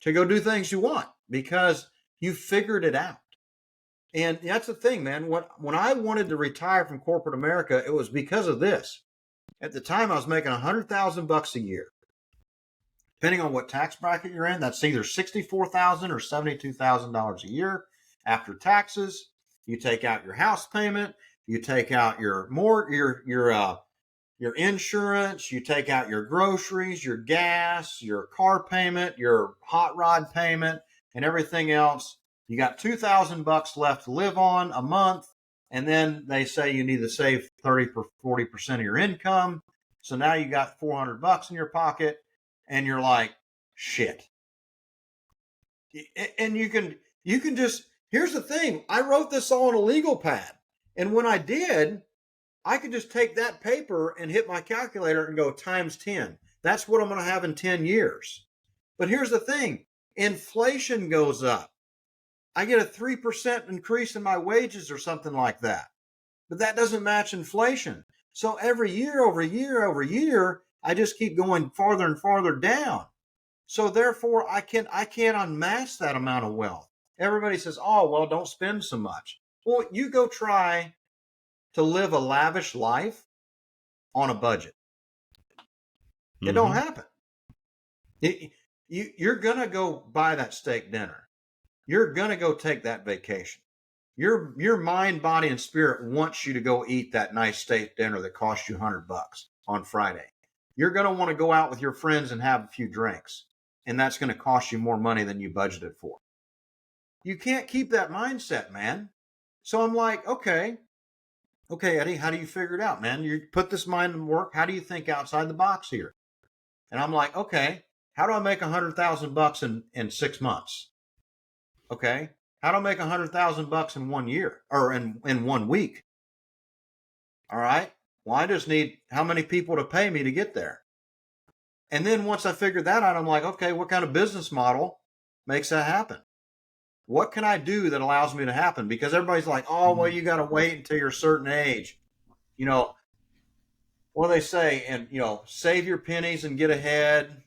to go do things you want, because you figured it out. And that's the thing, man. When I wanted to retire from corporate America, it was because of this. At the time, I was making $100,000 a year. Depending on what tax bracket you're in, that's either $64,000 or $72,000 a year after taxes. You take out your house payment. You take out your insurance. You take out your groceries, your gas, your car payment, your hot rod payment, and everything else. You got $2,000 left to live on a month. And then they say you need to save 40% of your income. So now you got $400 in your pocket and you're like, shit. And you can just, here's the thing. I wrote this all on a legal pad. And when I did, I could just take that paper and hit my calculator and go times 10. That's what I'm going to have in 10 years. But here's the thing. Inflation goes up. I get a 3% increase in my wages or something like that. But that doesn't match inflation. So every year over year over year, I just keep going farther and farther down. So therefore, I can't unmask that amount of wealth. Everybody says, oh, well, don't spend so much. Well, you go try to live a lavish life on a budget. It don't happen. You're going to go buy that steak dinner. You're going to go take that vacation. Your mind, body, and spirit wants you to go eat that nice steak dinner that costs you $100 on Friday. You're going to want to go out with your friends and have a few drinks, and that's going to cost you more money than you budgeted for. You can't keep that mindset, man. So I'm like, okay, Eddie, how do you figure it out, man? You put this mind to work. How do you think outside the box here? And I'm like, okay, how do I make $100,000 in 6 months? Okay. How do I make $100,000 in 1 year or in 1 week? All right. Well, I just need how many people to pay me to get there. And then once I figured that out, I'm like, okay, what kind of business model makes that happen? What can I do that allows me to happen? Because everybody's like, oh, well, you got to wait until you're a certain age. You know, what do they say? And, save your pennies and get ahead,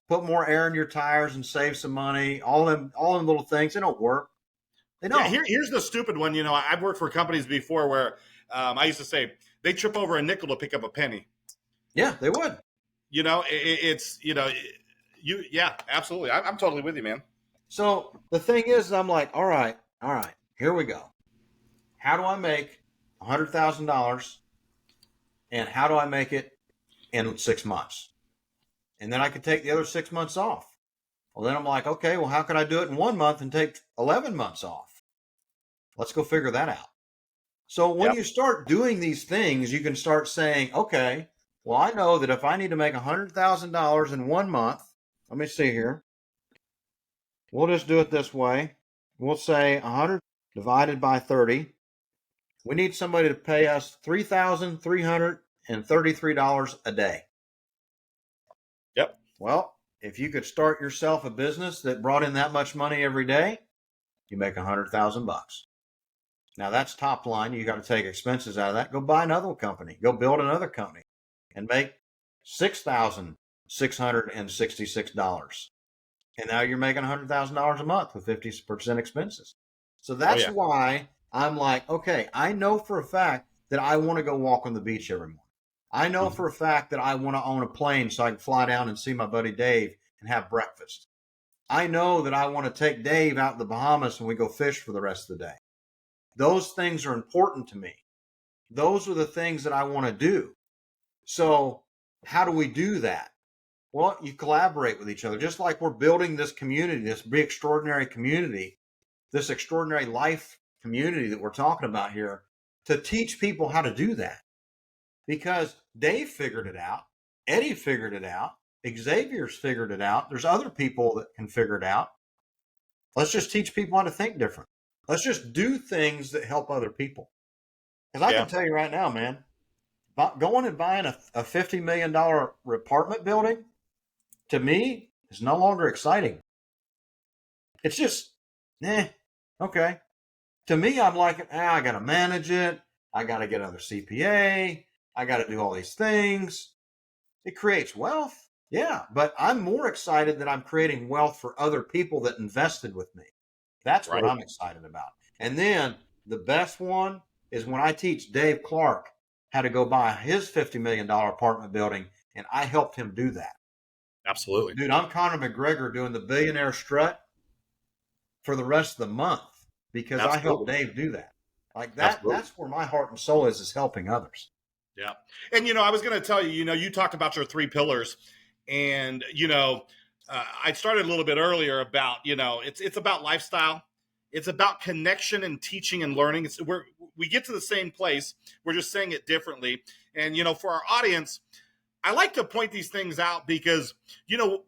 put more air in your tires and save some money. All them little things, they don't work. They don't. Yeah, here's the stupid one. I've worked for companies before where I used to say they trip over a nickel to pick up a penny. Yeah, they would. Yeah, absolutely. I'm totally with you, man. So the thing is, I'm like, all right, here we go. How do I make $100,000? And how do I make it in 6 months? And then I could take the other 6 months off. Well, then I'm like, okay, well, how can I do it in 1 month and take 11 months off? Let's go figure that out. So when you start doing these things, you can start saying, okay, well, I know that if I need to make $100,000 in 1 month, let me see here. We'll just do it this way. We'll say 100 divided by 30. We need somebody to pay us $3,333 a day. Yep. Well, if you could start yourself a business that brought in that much money every day, you make $100,000. Now that's top line. You got to take expenses out of that. Go buy another company. Go build another company and make $6,666. And now you're making $100,000 a month with 50% expenses. So that's why I'm like, okay, I know for a fact that I want to go walk on the beach every morning. I know for a fact that I want to own a plane so I can fly down and see my buddy Dave and have breakfast. I know that I want to take Dave out in the Bahamas and we go fish for the rest of the day. Those things are important to me. Those are the things that I want to do. So how do we do that? Well, you collaborate with each other, just like we're building this community, this big extraordinary community, this extraordinary life community that we're talking about here, to teach people how to do that. Because Dave figured it out, Eddie figured it out, Xavier's figured it out. There's other people that can figure it out. Let's just teach people how to think different. Let's just do things that help other people. Because I can tell you right now, man, going and buying a $50 million apartment building, to me, is no longer exciting. It's just, okay. To me, I'm like, I got to manage it. I got to get another CPA. I got to do all these things. It creates wealth. Yeah, but I'm more excited that I'm creating wealth for other people that invested with me. That's what I'm excited about. And then the best one is when I teach Dave Clark how to go buy his $50 million apartment building, and I helped him do that. Absolutely. Dude, I'm Conor McGregor doing the billionaire strut for the rest of the month. because I helped Absolutely. Dave do that. Like that, Absolutely. that's where my heart and soul is helping others. Yeah. And, I was going to tell you, you talked about your three pillars and, I started a little bit earlier about, it's about lifestyle. It's about connection and teaching and learning. We get to the same place. We're just saying it differently. And, for our audience, I like to point these things out because,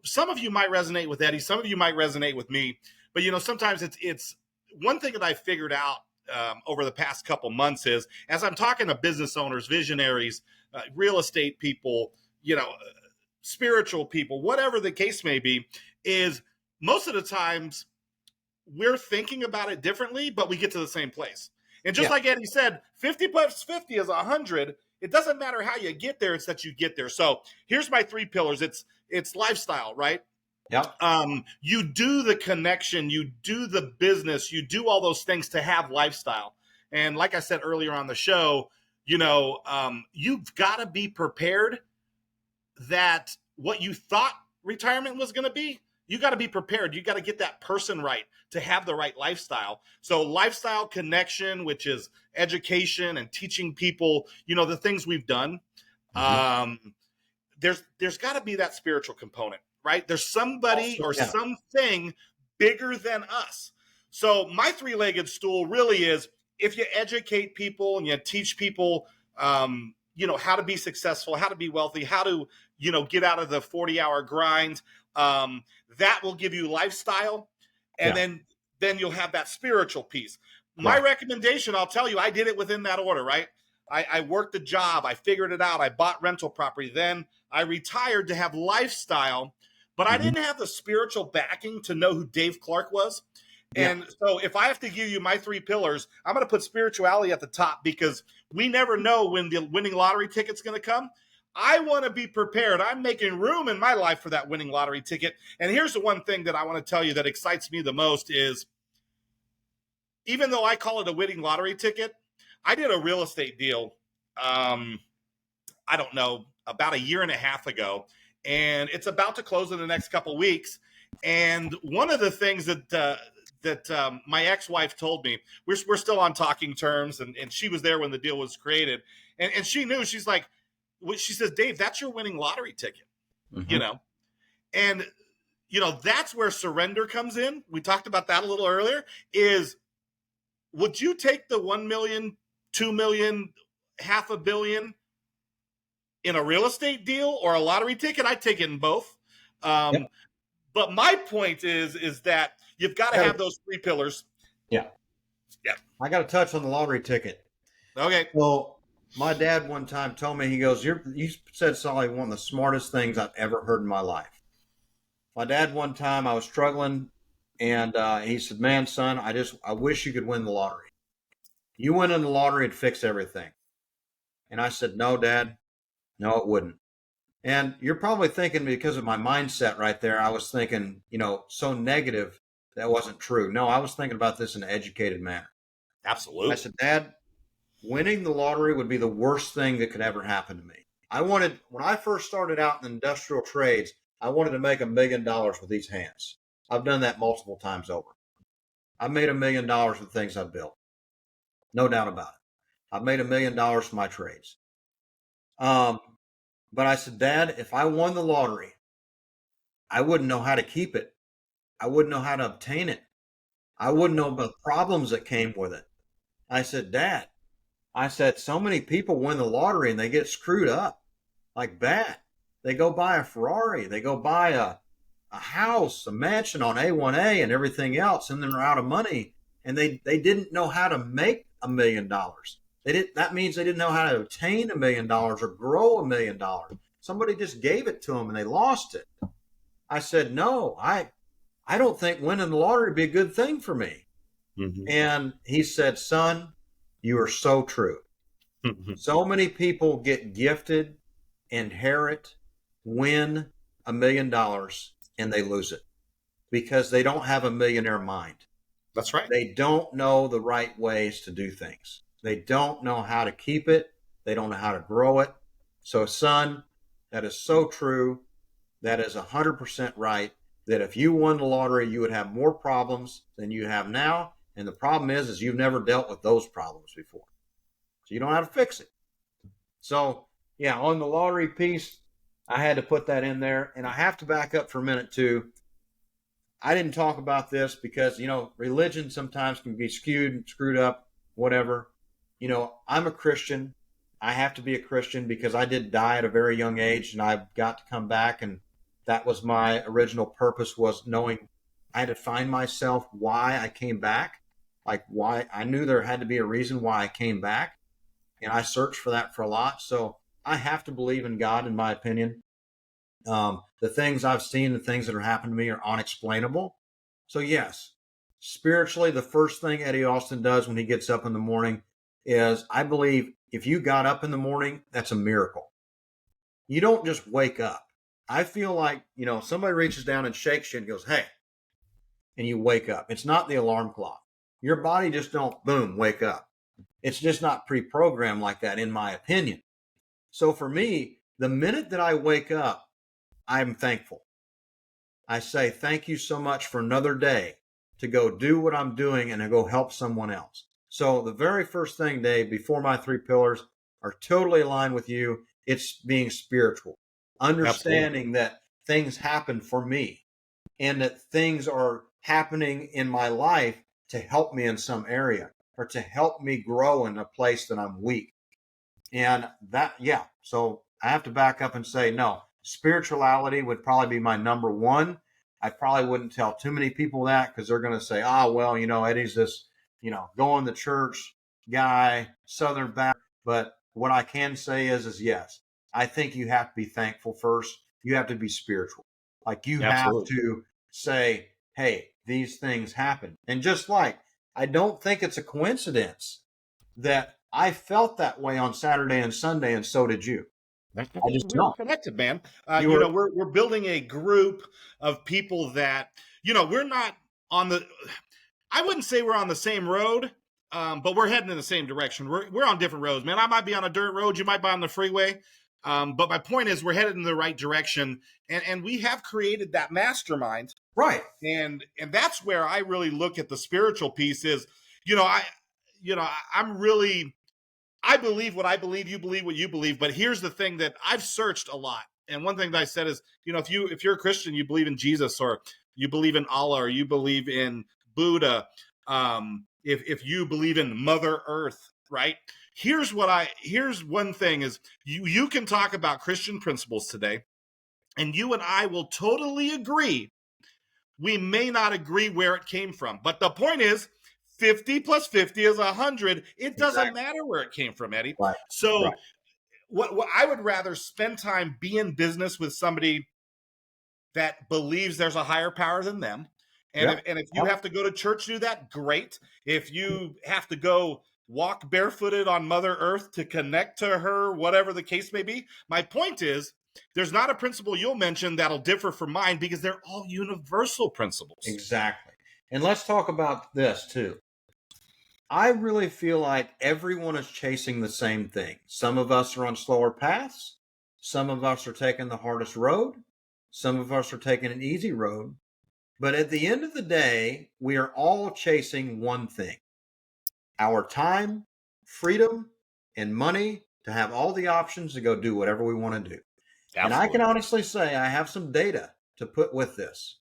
some of you might resonate with Eddie. Some of you might resonate with me. But, sometimes it's one thing that I figured out over the past couple months is as I'm talking to business owners, visionaries, real estate people, spiritual people, whatever the case may be, is most of the times we're thinking about it differently, but we get to the same place. And just Yeah. like Eddie said, 50 plus 50 is 100. It doesn't matter how you get there, it's that you get there. So here's my three pillars. It's lifestyle, right? Yep. You do the connection, you do the business, you do all those things to have lifestyle. And like I said earlier on the show, you've got to be prepared that what you thought retirement was going to be, you got to be prepared. You got to get that person right to have the right lifestyle. So lifestyle connection, which is education and teaching people, the things we've done. Mm-hmm. There's got to be that spiritual component, right? There's somebody Also, or yeah. something bigger than us. So my three-legged stool really is if you educate people and you teach people, how to be successful, how to be wealthy, how to, get out of the 40-hour grind, that will give you lifestyle. And Yeah. then you'll have that spiritual piece. My Right. recommendation, I'll tell you, I did it within that order, right? I worked the job. I figured it out. I bought rental property. Then I retired to have lifestyle, but I Mm-hmm. didn't have the spiritual backing to know who Dave Clark was. Yeah. And so if I have to give you my three pillars, I'm going to put spirituality at the top because we never know when the winning lottery ticket's going to come. I want to be prepared. I'm making room in my life for that winning lottery ticket. And here's the one thing that I want to tell you that excites me the most is even though I call it a winning lottery ticket, I did a real estate deal. I don't know, about a year and a half ago, and it's about to close in the next couple of weeks. And one of the things that my ex-wife told me, we're still on talking terms, and she was there when the deal was created, and she knew. She's like, she says, Dave, that's your winning lottery ticket, Mm-hmm. and that's where surrender comes in. We talked about that a little earlier. Is would you take the 1 million, 2 million, half a billion in a real estate deal or a lottery ticket? I'd take it in both. Yep. But my point is that you've got to have those three pillars. Yeah. Yeah. I got to touch on the lottery ticket. Okay. Well, my dad one time told me, he goes, you said something, one of the smartest things I've ever heard in my life. My dad one time, I was struggling, and he said, man, son, I wish you could win the lottery. You win in the lottery, it'd fix everything. And I said, no, Dad, no, it wouldn't. And you're probably thinking because of my mindset right there, I was thinking, so negative that wasn't true. No, I was thinking about this in an educated manner. Absolutely. I said, Dad, winning the lottery would be the worst thing that could ever happen to me. When I first started out in industrial trades, I wanted to make $1 million with these hands. I've done that multiple times over. I've made $1 million with things I've built. No doubt about it. I've made $1 million from my trades. But I said, Dad, if I won the lottery, I wouldn't know how to keep it. I wouldn't know how to obtain it. I wouldn't know about the problems that came with it. I said, Dad, so many people win the lottery and they get screwed up like bad. They go buy a Ferrari. They go buy a house, a mansion on A1A and everything else, and then they're out of money. And they didn't know how to make $1 million. That means they didn't know how to obtain $1 million or grow $1 million. Somebody just gave it to them and they lost it. I said, no, I don't think winning the lottery would be a good thing for me. Mm-hmm. And he said, son, you are so true. So many people get gifted, inherit, win $1 million, and they lose it because they don't have a millionaire mind. That's right. They don't know the right ways to do things. They don't know how to keep it. They don't know how to grow it. So, son, that is so true. That is 100% right. That if you won the lottery, you would have more problems than you have now. And the problem is you've never dealt with those problems before. So you don't know how to fix it. So, yeah, on the lottery piece, I had to put that in there. And I have to back up for a minute, too. I didn't talk about this because, religion sometimes can be skewed, screwed up, whatever. I'm a Christian. I have to be a Christian because I did die at a very young age and I got to come back. And that was my original purpose, was knowing I had to find myself why I came back. Like why I knew there had to be a reason why I came back. And I searched for that for a lot. So I have to believe in God, in my opinion. The things I've seen, the things that are happening to me are unexplainable. So yes, spiritually, the first thing Eddie Austin does when he gets up in the morning is, I believe if you got up in the morning, that's a miracle. You don't just wake up. I feel like, somebody reaches down and shakes you and goes, hey, and you wake up. It's not the alarm clock. Your body just don't, boom, wake up. It's just not pre-programmed like that, in my opinion. So for me, the minute that I wake up, I'm thankful. I say, thank you so much for another day to go do what I'm doing and to go help someone else. So the very first thing, Dave, before my 3 pillars are totally aligned with you, it's being spiritual. Understanding that things happen for me and that things are happening in my life to help me in some area or to help me grow in a place that I'm weak. And that, so I have to back up and say, no, spirituality would probably be my number one. I probably wouldn't tell too many people that because they're going to say, Eddie's this, going to church guy, Southern Baptist. But what I can say is yes, I think you have to be thankful first. You have to be spiritual. Like you have to say, hey, these things happen. And just like, I don't think it's a coincidence that I felt that way on Saturday and Sunday, and so did you. I just we're connected, man. We're building a group of people that, we're not on the, I wouldn't say we're on the same road, but we're heading in the same direction. We're on different roads, man. I might be on a dirt road. You might be on the freeway. But my point is we're headed in the right direction, and we have created that mastermind. Right. And that's where I really look at the spiritual piece is, I believe what I believe, you believe what you believe. But here's the thing that I've searched a lot. And one thing that I said is, if you're a Christian, you believe in Jesus, or you believe in Allah, or you believe in Buddha, if you believe in Mother Earth, right? Here's one thing is you can talk about Christian principles today, and you and I will totally agree. We may not agree where it came from, but the point is 50 plus 50 is 100. It doesn't matter where it came from, Eddie. Right. So what I would rather spend time be in business with somebody that believes there's a higher power than them. And if you have to go to church to do that, great. If you have to go walk barefooted on Mother Earth to connect to her, whatever the case may be. My point is, there's not a principle you'll mention that'll differ from mine because they're all universal principles. Exactly. And let's talk about this too. I really feel like everyone is chasing the same thing. Some of us are on slower paths. Some of us are taking the hardest road. Some of us are taking an easy road. But at the end of the day, we are all chasing one thing: our time, freedom, and money to have all the options to go do whatever we want to do. Absolutely. And I can honestly say I have some data to put with this.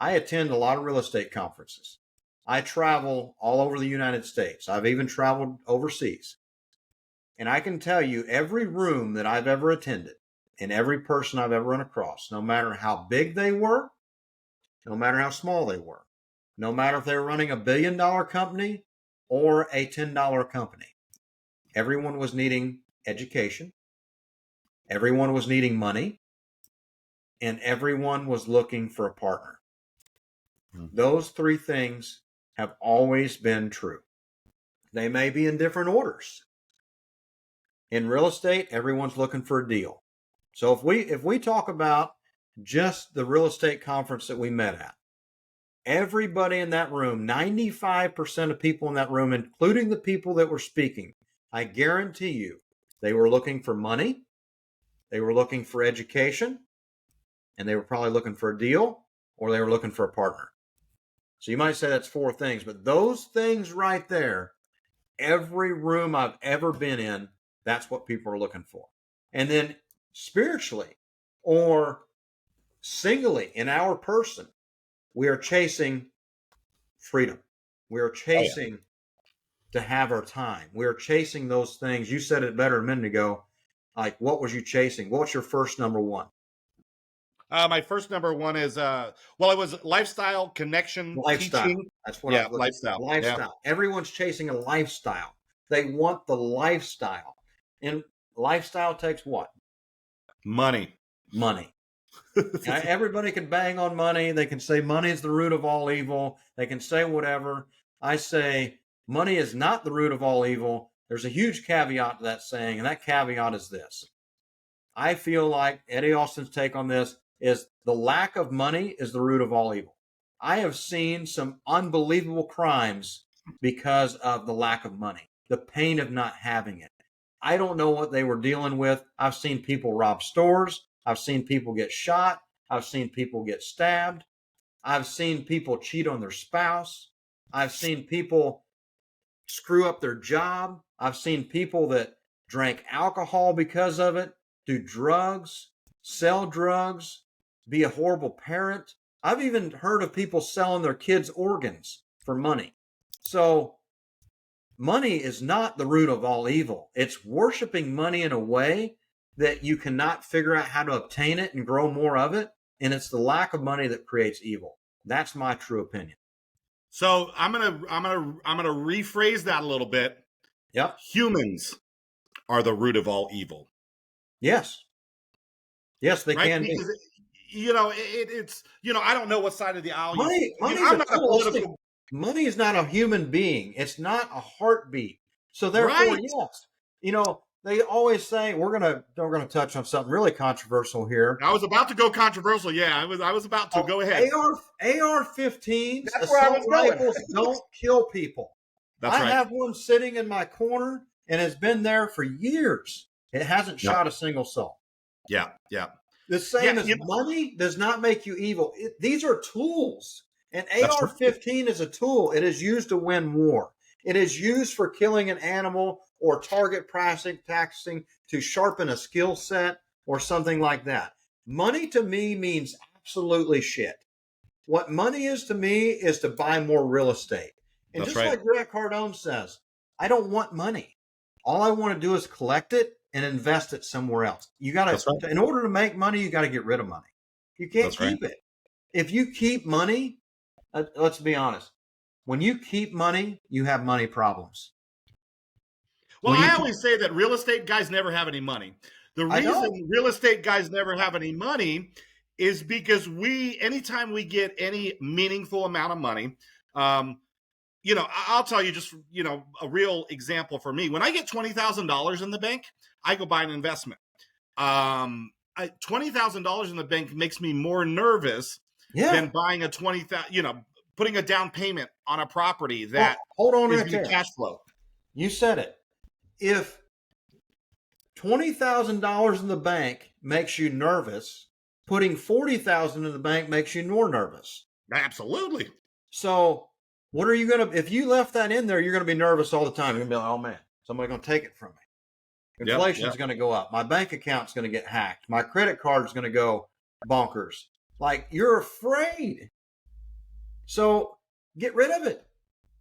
I attend a lot of real estate conferences. I travel all over the United States. I've even traveled overseas. And I can tell you, every room that I've ever attended and every person I've ever run across, no matter how big they were, no matter how small they were, no matter if they were running $1 billion company or a $10 company, everyone was needing education. Everyone was needing money. And everyone was looking for a partner. Those 3 things have always been true. They may be in different orders. In real estate, everyone's looking for a deal. So if we talk about just the real estate conference that we met at, everybody in that room, 95% of people in that room, including the people that were speaking, I guarantee you, they were looking for money, they were looking for education, and they were probably looking for a deal, or they were looking for a partner. So you might say that's 4 things, but those things right there, every room I've ever been in, that's what people are looking for. And then spiritually or singly in our person, we are chasing freedom. We are chasing to have our time. We are chasing those things. You said it better a minute ago. Like, what was you chasing? What's your first number one? My first number one is well, it was lifestyle, connection, Lifestyle. teaching. That's what I Yeah, was looking for. lifestyle. Yeah. Lifestyle. Everyone's chasing a lifestyle. They want the lifestyle. And lifestyle takes what? Money. Money. Now, everybody can bang on money. They can say money is the root of all evil. They can say whatever. I say money is not the root of all evil. There's a huge caveat to that saying, and that caveat is this. I feel like Eddie Austin's take on this is the lack of money is the root of all evil. I have seen some unbelievable crimes because of the lack of money, the pain of not having it. I don't know what they were dealing with. I've seen people rob stores. I've seen people get shot. I've seen people get stabbed. I've seen people cheat on their spouse. I've seen people screw up their job. I've seen people that drank alcohol because of it, do drugs, sell drugs, be a horrible parent. I've even heard of people selling their kids' organs for money. So money is not the root of all evil. It's worshiping money in a way that you cannot figure out how to obtain it and grow more of it. And it's the lack of money that creates evil. That's my true opinion. So I'm gonna rephrase that a little bit. Yep. Humans are the root of all evil. Yes. Yes, they right? can be. Because, it's I don't know what side of the aisle. Money I'm not a political. Money is not a human being. It's not a heartbeat. So therefore, Right. yes. They always say we're gonna touch on something really controversial here. I was about to go controversial. Yeah, I was about to go ahead. AR-15s, That's where I was assault going. rifles don't kill people. That's right. I have one sitting in my corner and has been there for years. It hasn't shot a single soul. Yeah. The same as money does not make you evil. These are tools. An AR-15 is a tool. It is used to win war. It is used for killing an animal or target practicing to sharpen a skill set or something like that. Money to me means absolutely shit. What money is to me is to buy more real estate. And That's just right. like Grant Cardone says, I don't want money. All I want to do is collect it and invest it somewhere else. You got to, in order to make money, you got to get rid of money. You can't keep it. If you keep money, let's be honest. When you keep money, you have money problems. Well, I always say that real estate guys never have any money. The reason real estate guys never have any money is because anytime we get any meaningful amount of money, I'll tell you just, a real example for me. When I get $20,000 in the bank, I go buy an investment. $20,000 in the bank makes me more nervous than buying putting a down payment on a property that hold on is right there. Cash flow. You said it. If $20,000 in the bank makes you nervous, putting $40,000 in the bank makes you more nervous. Absolutely. So what are you going to, if you left that in there, you're going to be nervous all the time. You're going to be like, oh man, somebody's going to take it from me. Inflation's going to go up. My bank account's going to get hacked. My credit card's going to go bonkers. Like, you're afraid. So get rid of it.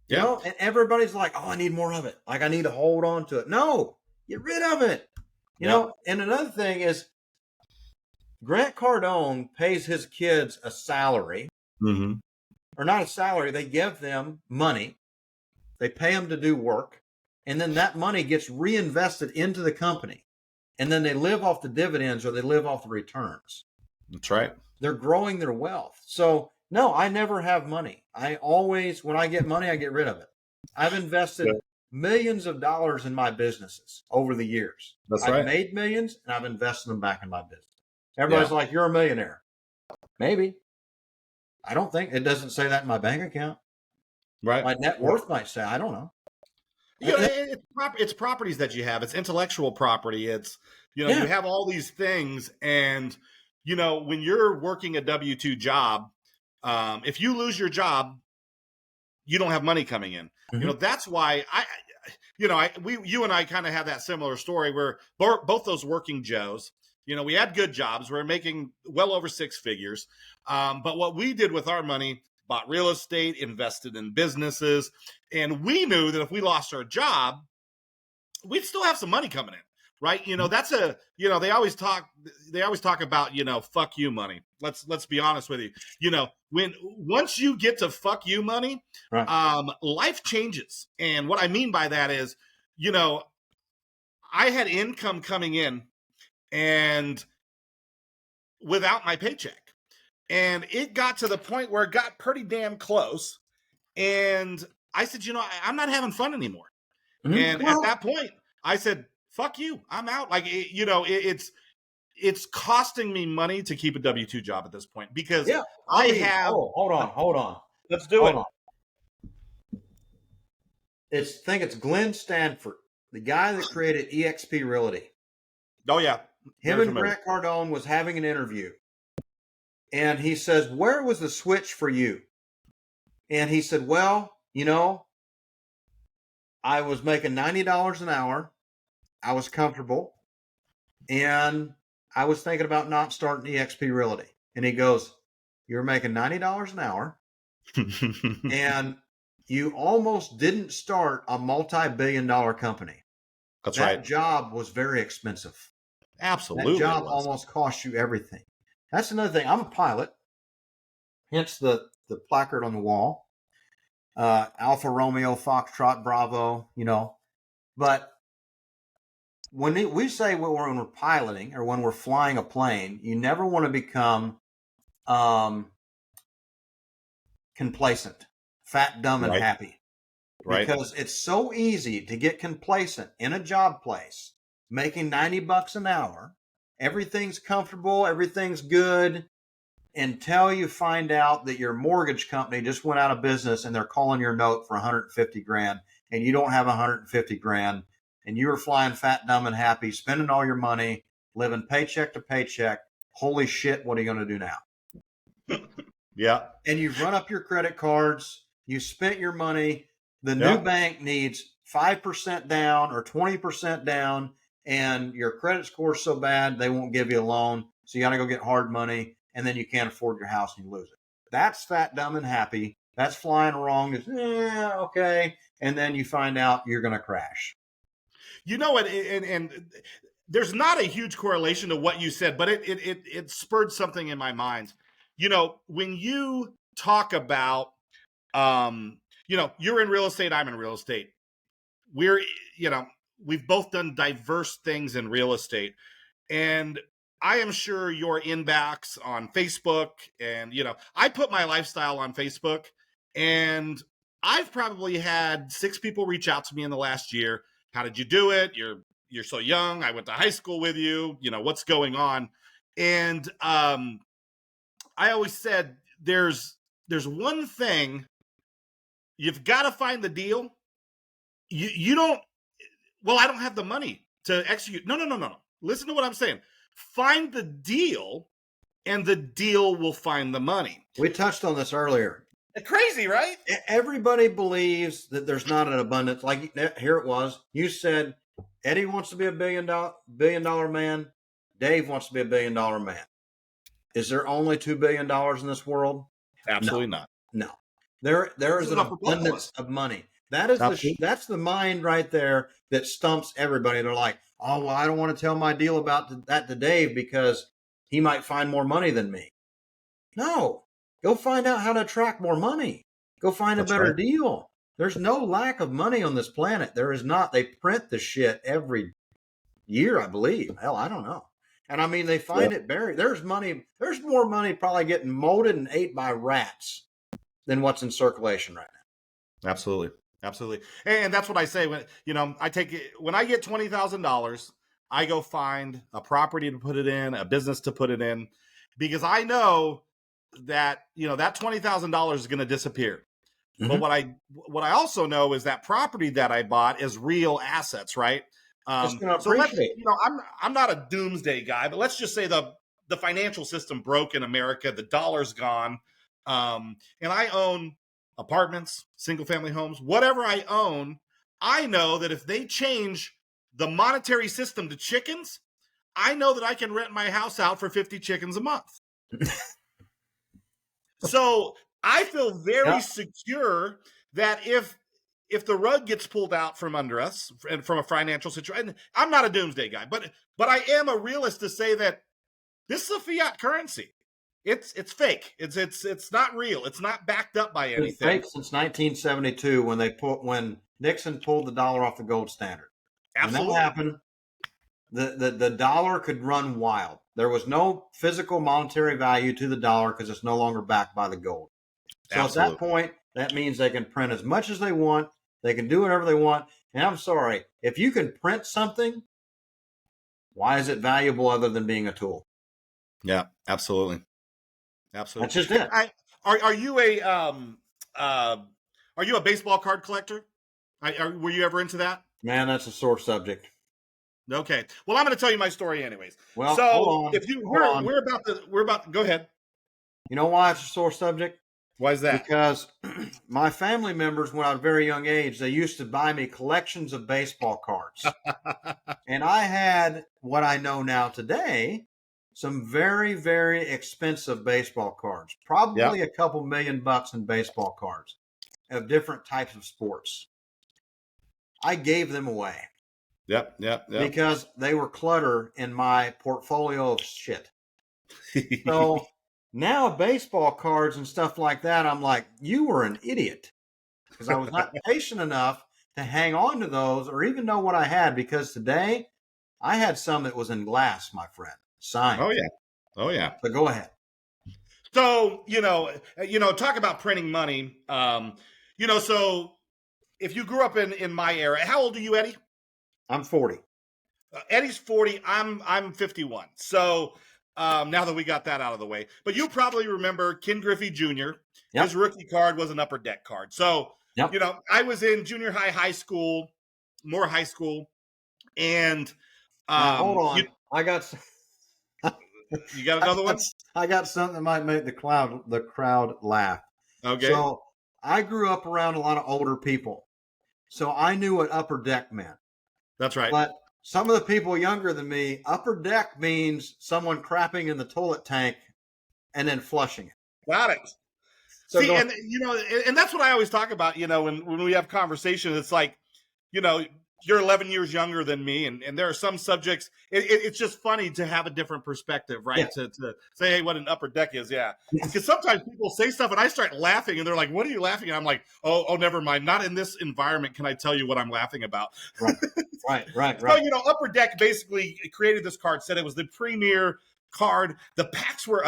You know, and everybody's like, oh, I need more of it. Like, I need to hold on to it. No, get rid of it. You know, and another thing is Grant Cardone pays his kids a salary. Mm-hmm. Or not a salary. They give them money. They pay them to do work. And then that money gets reinvested into the company. And then they live off the dividends or they live off the returns. That's right. They're growing their wealth. So, no, I never have money. I always, when I get money, I get rid of it. I've invested millions of dollars in my businesses over the years. I've made millions and I've invested them back in my business. Everybody's like, you're a millionaire. Maybe. I don't think, it doesn't say that in my bank account. Right. My net worth might say, I don't know. It's properties that you have. It's intellectual property. It's, you have all these things. And, when you're working a W-2 job, if you lose your job, you don't have money coming in. Mhm. That's why you and I kind of have that similar story where both those working Joes, we had good jobs. We were making well over six figures. But what we did with our money, bought real estate, invested in businesses, and we knew that if we lost our job, we'd still have some money coming in, right? That's they always talk about, fuck you money. Let's be honest with you. When once you get to fuck you money, Right. life changes. And what I mean by that is, I had income coming in and without my paycheck. And it got to the point where it got pretty damn close. And I said, I'm not having fun anymore. Mhm. And at that point, I said, fuck you, I'm out. Like, it's costing me money to keep a W-2 job at this point because Yeah. I have. Oh, hold on. Let's do Hold it. on. I think it's Glenn Stanford, the guy that created eXp Realty. Oh, yeah. Him and Grant Cardone was having an interview. And he says, where was the switch for you? And he said, well, I was making $90 an hour. I was comfortable. And I was thinking about not starting eXp Realty. And he goes, you're making $90 an hour. And you almost didn't start a multi-billion-dollar company. That's that right. job was very expensive. Absolutely. That job almost cost you everything. That's another thing. I'm a pilot, hence the placard on the wall. Alpha Romeo, Foxtrot, Bravo, But when we say when we're piloting or when we're flying a plane, you never want to become complacent, fat, dumb, and happy. Right. Because it's so easy to get complacent in a job place, making $90 an hour. Everything's comfortable, everything's good, until you find out that your mortgage company just went out of business and they're calling your note for 150 grand and you don't have 150 grand and you were flying fat, dumb, and happy, spending all your money, living paycheck to paycheck. Holy shit, what are you going to do now? Yeah. And you've run up your credit cards, you spent your money. The new bank needs 5% down or 20% down, and your credit score is so bad they won't give you a loan. So you got to go get hard money, and then you can't afford your house and you lose it. That's fat, dumb, and happy. That's flying wrong. It's okay, and then you find out you're going to crash. And there's not a huge correlation to what you said, but it spurred something in my mind. When you talk about, you're in real estate, I'm in real estate. We've both done diverse things in real estate. And I am sure your inbox on Facebook and, I put my lifestyle on Facebook and I've probably had 6 people reach out to me in the last year. How did you do it? You're so young. I went to high school with you. What's going on? And I always said there's one thing. You've got to find the deal. You don't. Well, I don't have the money to execute. No. Listen to what I'm saying. Find the deal, and the deal will find the money. We touched on this earlier. Crazy, right? Everybody believes that there's not an abundance. Like here it was. You said Eddie wants to be a billion dollar man. Dave wants to be a $1 billion man. Is there only $2 billion in this world? Absolutely not. No. There is an abundance of money. That is that's the mind right there that stumps everybody. They're like, oh, well, I don't want to tell my deal about that to Dave because he might find more money than me. No, go find out how to attract more money. Go find a better deal. There's no lack of money on this planet. There is not. They print the shit every year, I believe. Hell, I don't know. And I mean, they find it buried. There's money. There's more money probably getting molded and ate by rats than what's in circulation right now. Absolutely. And that's what I say when, I take it, when I get $20,000, I go find a property to put it in, a business to put it in, because I know that, that $20,000 is going to disappear. Mm-hmm. But what I also know is that property that I bought is real assets, right? So I'm not a doomsday guy, but let's just say the financial system broke in America, the dollar's gone. And I own apartments, single family homes, whatever I own, I know that if they change the monetary system to chickens, I know that I can rent my house out for 50 chickens a month. So I feel very Yep. secure that if the rug gets pulled out from under us and from a financial situation, I'm not a doomsday guy, but I am a realist to say that this is a fiat currency. It's fake. It's not real. It's not backed up by It's been anything. fake since 1972 when Nixon pulled the dollar off the gold standard. Absolutely. When that happened, the dollar could run wild. There was no physical monetary value to the dollar because it's no longer backed by the gold. So Absolutely. at that point, that means they can print as much as they want. They can do whatever they want. And I'm sorry, if you can print something, why is it valuable other than being a tool? Yeah, absolutely. Absolutely. That's just it. Are you a baseball card collector? Were you ever into that? Man, that's a sore subject. Okay. Well, I'm going to tell you my story anyways. Well, So hold on. if you Hold on. we're about go ahead. You know why it's a sore subject? Why is that? Because my family members, when I was a very young age, they used to buy me collections of baseball cards. And I had what I know now today, some very, very expensive baseball cards, probably a couple $1,000,000 in baseball cards of different types of sports. I gave them away. Yep. Because they were clutter in my portfolio of shit. So now baseball cards and stuff like that, I'm like, you were an idiot. Because I was not patient enough to hang on to those or even know what I had. Because today I had some that was in glass, my friend. Signed. Oh yeah. So go ahead. So, talk about printing money. So if you grew up in my era, how old are you, Eddie? I'm 40. Eddie's 40. I'm 51. So now that we got that out of the way, but you probably remember Ken Griffey Jr. Yep. His rookie card was an upper deck card. So, I was in junior high school, more high school. And hold on. I got you got another one? I got something that might make the crowd laugh. Okay. So I grew up around a lot of older people. So I knew what upper deck meant. That's right. But some of the people younger than me, upper deck means someone crapping in the toilet tank and then flushing it. Got it. So see, and that's what I always talk about, when we have conversations, it's like, you're 11 years younger than me, and there are some subjects. It's just funny to have a different perspective, right? Yeah. To say, hey, what an upper deck is, yeah. Because sometimes people say stuff, and I start laughing, and they're like, "What are you laughing at?" I'm like, "Oh, never mind. Not in this environment. Can I tell you what I'm laughing about?" Right. So upper deck basically created this card, said it was the premier card. The packs were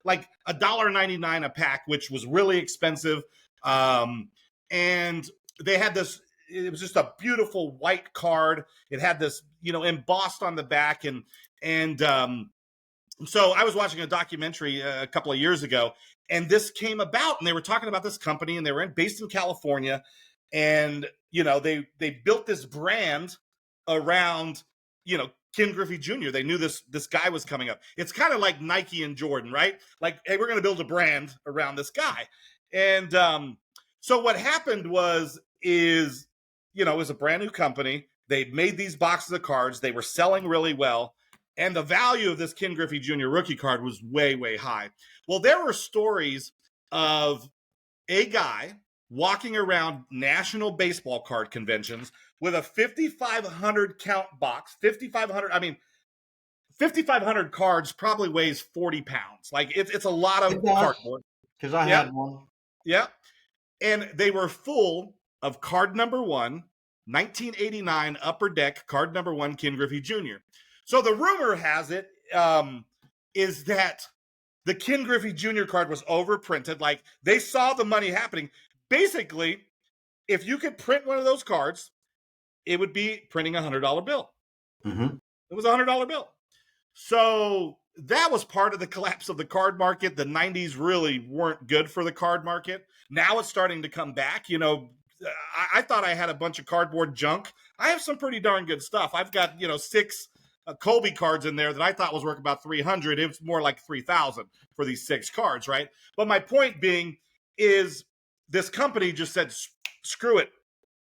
like $1.99 a pack, which was really expensive, and they had this. It was just a beautiful white card. It had this, embossed on the back. And so I was watching a documentary a couple of years ago, and this came about, and they were talking about this company, and they were based in California. And, they built this brand around, Ken Griffey Jr. They knew this guy was coming up. It's kind of like Nike and Jordan, right? Like, hey, we're going to build a brand around this guy. And so what happened is it was a brand new company. They'd made these boxes of cards. They were selling really well. And the value of this Ken Griffey Jr. rookie card was way, way high. Well, there were stories of a guy walking around national baseball card conventions with a 5,500 count box. 5,500 cards probably weighs 40 pounds. Like it's a lot of cardboard. Because I had one. Yeah. And they were full of card number 1, 1989 upper deck card number 1, Ken Griffey Jr. So the rumor has it is that the Ken Griffey Jr. card was overprinted. Like they saw the money happening. Basically, if you could print one of those cards, it would be printing a $100 bill. Mm-hmm. It was a $100 bill. So that was part of the collapse of the card market. The 90s really weren't good for the card market. Now it's starting to come back. I thought I had a bunch of cardboard junk. I have some pretty darn good stuff. I've got, 6 Colby cards in there that I thought was worth about 300. It was more like 3,000 for these 6 cards, right? But my point being is, this company just said, screw it.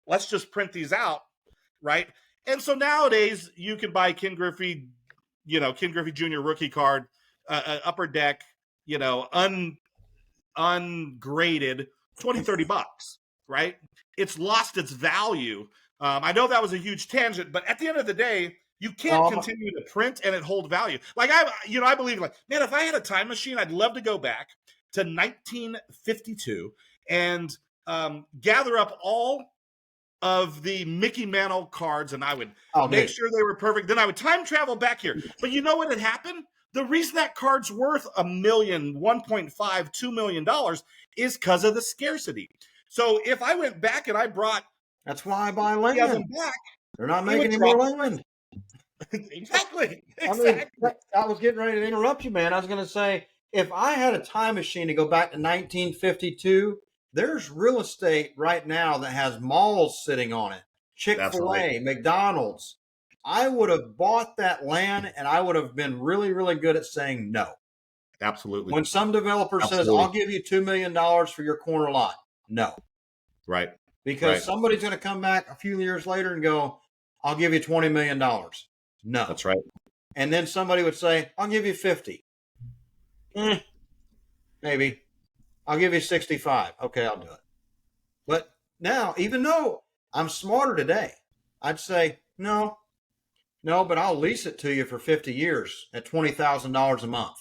Let's just print these out. Right. And so nowadays you can buy Ken Griffey, Ken Griffey Jr. rookie card, upper deck, ungraded, 20-30 bucks. Right. It's lost its value. I know that was a huge tangent, but at the end of the day, you can't continue to print and it hold value. Like I believe, like, man, if I had a time machine, I'd love to go back to 1952 and gather up all of the Mickey Mantle cards, and I would make sure they were perfect. Then I would time travel back here. But you know what had happened? The reason that card's worth $1 million, $1.5, $2 million is because of the scarcity. So if I went back and I brought, that's why I buy land. Back, they're not making any more land. Exactly. I mean, I was getting ready to interrupt you, man. I was going to say, if I had a time machine to go back to 1952, there's real estate right now that has malls sitting on it. Chick-fil-A, right. McDonald's. I would have bought that land and I would have been really, really good at saying no. Absolutely. When some developer says, I'll give you $2 million for your corner lot. No. Right. Because somebody's going to come back a few years later and go, I'll give you $20 million. No. That's right. And then somebody would say, I'll give you 50. Maybe. I'll give you 65. Okay, I'll do it. But now, even though I'm smarter today, I'd say, no, but I'll lease it to you for 50 years at $20,000 a month.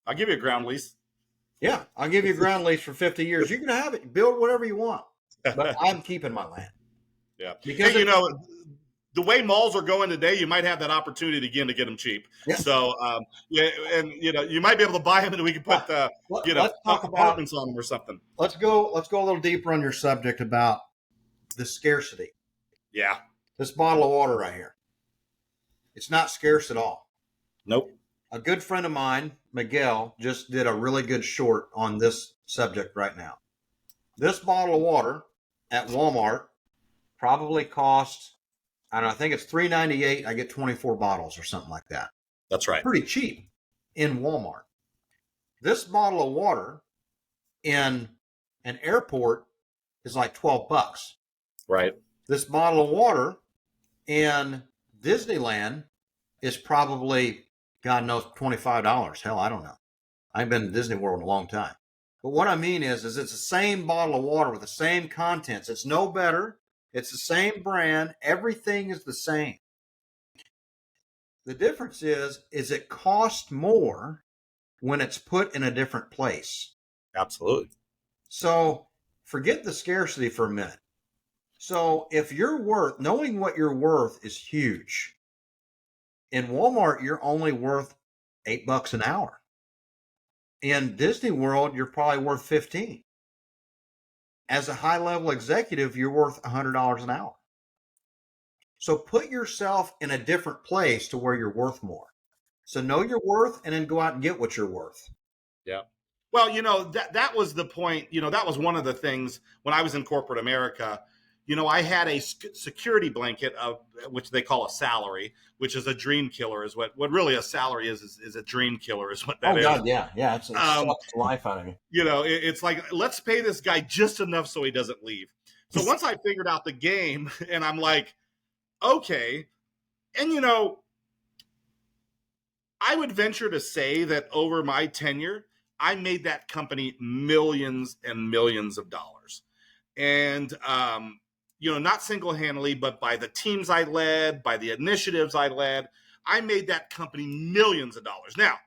I'll give you a ground lease. Yeah, I'll give you a ground lease for 50 years. You can have it. Build whatever you want. But I'm keeping my land. Yeah. Because, the way malls are going today, you might have that opportunity again to get them cheap. Yeah. So, you might be able to buy them and we can put, let's talk apartments on them or something. Let's go a little deeper on your subject about the scarcity. Yeah. This bottle of water right here. It's not scarce at all. Nope. A good friend of mine, Miguel, just did a really good short on this subject right now. This bottle of water at Walmart probably costs, I think it's $3.98. I get 24 bottles or something like that. That's right. Pretty cheap in Walmart. This bottle of water in an airport is like 12 bucks. Right. This bottle of water in Disneyland is probably, God knows, $25. Hell, I don't know. I've been to Disney World in a long time. But what I mean is it's the same bottle of water with the same contents. It's no better. It's the same brand. Everything is the same. The difference is it costs more when it's put in a different place. Absolutely. So forget the scarcity for a minute. So if knowing what you're worth is huge. In Walmart, you're only worth $8 an hour. In Disney World, you're probably worth 15. As a high-level executive, you're worth $100 an hour. So put yourself in a different place to where you're worth more. So know your worth and then go out and get what you're worth. Yeah. Well, that was the point. That was one of the things when I was in corporate America. I had a security blanket of which they call a salary, which is a dream killer. Is what really a salary is a dream killer is what that is. Oh God, yeah, it sucks the life out of you. It's like, let's pay this guy just enough so he doesn't leave. So once I figured out the game, and I'm like, okay, and I would venture to say that over my tenure, I made that company millions and millions of dollars, and not single-handedly, but by the teams I led, by the initiatives I led, I made that company millions of dollars. Now,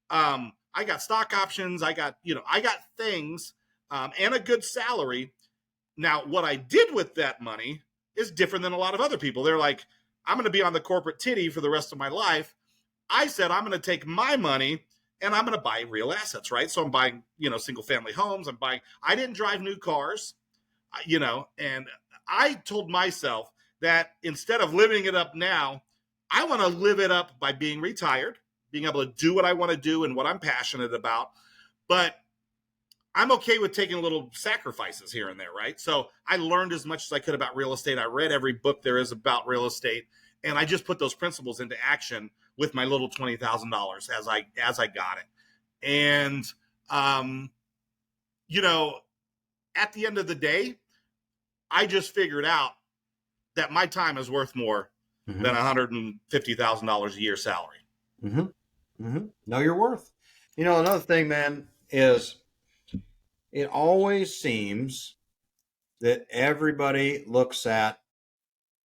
I got stock options, I got things, and a good salary. Now, what I did with that money is different than a lot of other people. They're like, I'm going to be on the corporate titty for the rest of my life. I said, I'm going to take my money and I'm going to buy real assets, right? So I'm buying, single-family homes. I didn't drive new cars, and I told myself that instead of living it up now, I want to live it up by being retired, being able to do what I want to do and what I'm passionate about. But I'm okay with taking little sacrifices here and there, right? So I learned as much as I could about real estate. I read every book there is about real estate, and I just put those principles into action with my little $20,000 as I got it. And at the end of the day, I just figured out that my time is worth more than $150,000 a year salary. Know your worth. Another thing, man, is it always seems that everybody looks at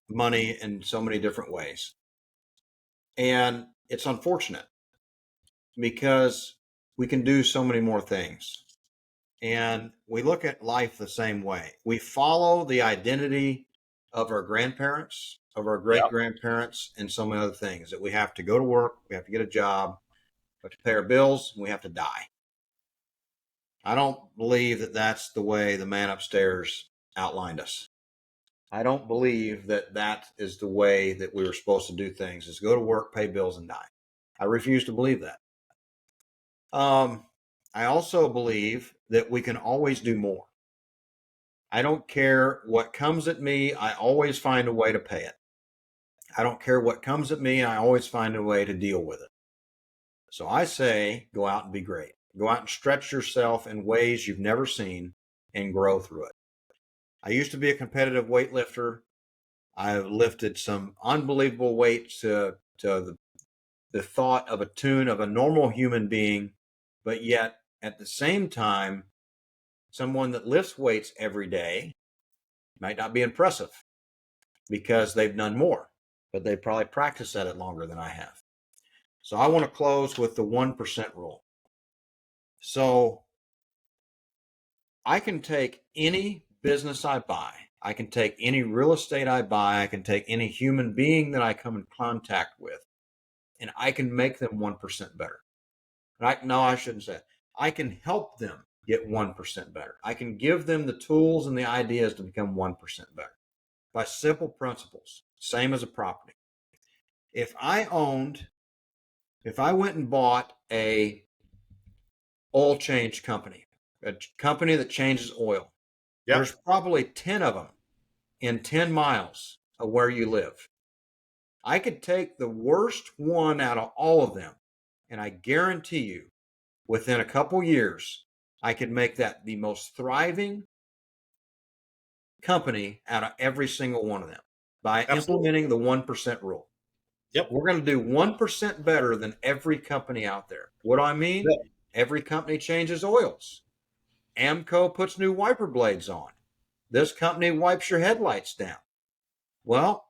money in so many different ways. And it's unfortunate because we can do so many more things. And we look at life the same way. We follow the identity of our grandparents, of our great grandparents, and so many other things that we have to go to work, we have to get a job, we have to pay our bills, and we have to die. I don't believe that that's the way the man upstairs outlined us. I don't believe that that is the way that we were supposed to do things, is go to work, pay bills, and die. I refuse to believe that. I also believe that we can always do more. I don't care what comes at me. I always find a way to pay it. I don't care what comes at me. I always find a way to deal with it. So I say, go out and be great. Go out and stretch yourself in ways you've never seen and grow through it. I used to be a competitive weightlifter. I've lifted some unbelievable weights to the thought of a tune of a normal human being, but yet at the same time, someone that lifts weights every day might not be impressive because they've done more, but they probably practiced at it longer than I have. So I want to close with the 1% rule. So I can take any business I buy, I can take any real estate I buy, I can take any human being that I come in contact with, and I can make them 1% better. No, I shouldn't say it. I can help them get 1% better. I can give them the tools and the ideas to become 1% better by simple principles, same as a property. If I went and bought a oil change company, a company that changes oil, there's probably 10 of them in 10 miles of where you live. I could take the worst one out of all of them, and I guarantee you, within a couple years, I could make that the most thriving company out of every single one of them by implementing the 1% rule. We're going to do 1% better than every company out there. What do I mean? Every company changes oils. Amco puts new wiper blades on. This company wipes your headlights down. Well,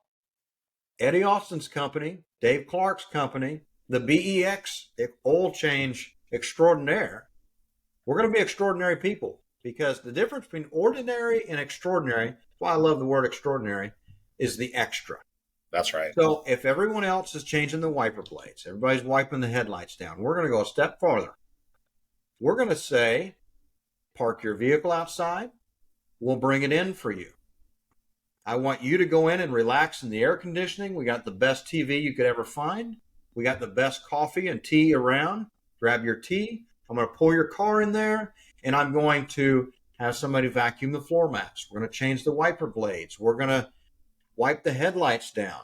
Eddie Austin's company, Dave Clark's company, the BEX oil change extraordinaire, we're going to be extraordinary people, because the difference between ordinary and extraordinary, that's why I love the word extraordinary, is the extra. That's right. So if everyone else is changing the wiper blades, everybody's wiping the headlights down, we're going to go a step farther. We're going to say, park your vehicle outside. We'll bring it in for you. I want you to go in and relax in the air conditioning. We got the best TV you could ever find. We got the best coffee and tea around. Grab your tea. I'm going to pull your car in there, and I'm going to have somebody vacuum the floor mats. We're going to change the wiper blades. We're going to wipe the headlights down.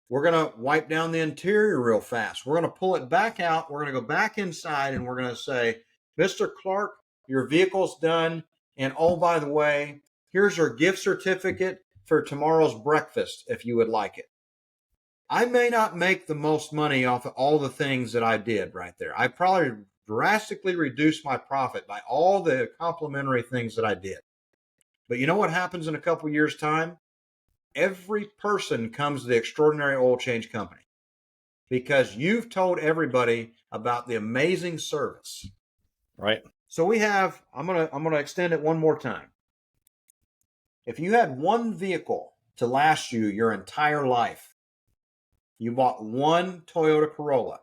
We're going to wipe down the interior real fast. We're going to pull it back out. We're going to go back inside, and we're going to say, Mr. Clark, your vehicle's done. And oh, by the way, here's your gift certificate for tomorrow's breakfast if you would like it. I may not make the most money off of all the things that I did right there. I probably drastically reduced my profit by all the complimentary things that I did. But you know what happens in a couple years' time? Every person comes to the Extraordinary Oil Change Company because you've told everybody about the amazing service. Right. So we have, I'm gonna extend it one more time. If you had one vehicle to last you your entire life, you bought one Toyota Corolla,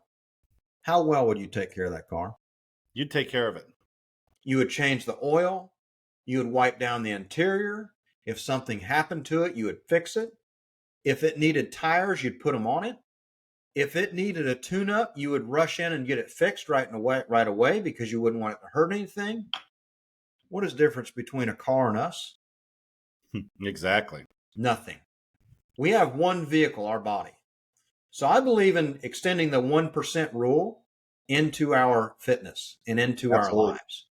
how well would you take care of that car? You'd take care of it. You would change the oil. You would wipe down the interior. If something happened to it, you would fix it. If it needed tires, you'd put them on it. If it needed a tune-up, you would rush in and get it fixed right away because you wouldn't want it to hurt anything. What is the difference between a car and us? Exactly. Nothing. We have one vehicle, our body. So I believe in extending the 1% rule into our fitness and into our lives.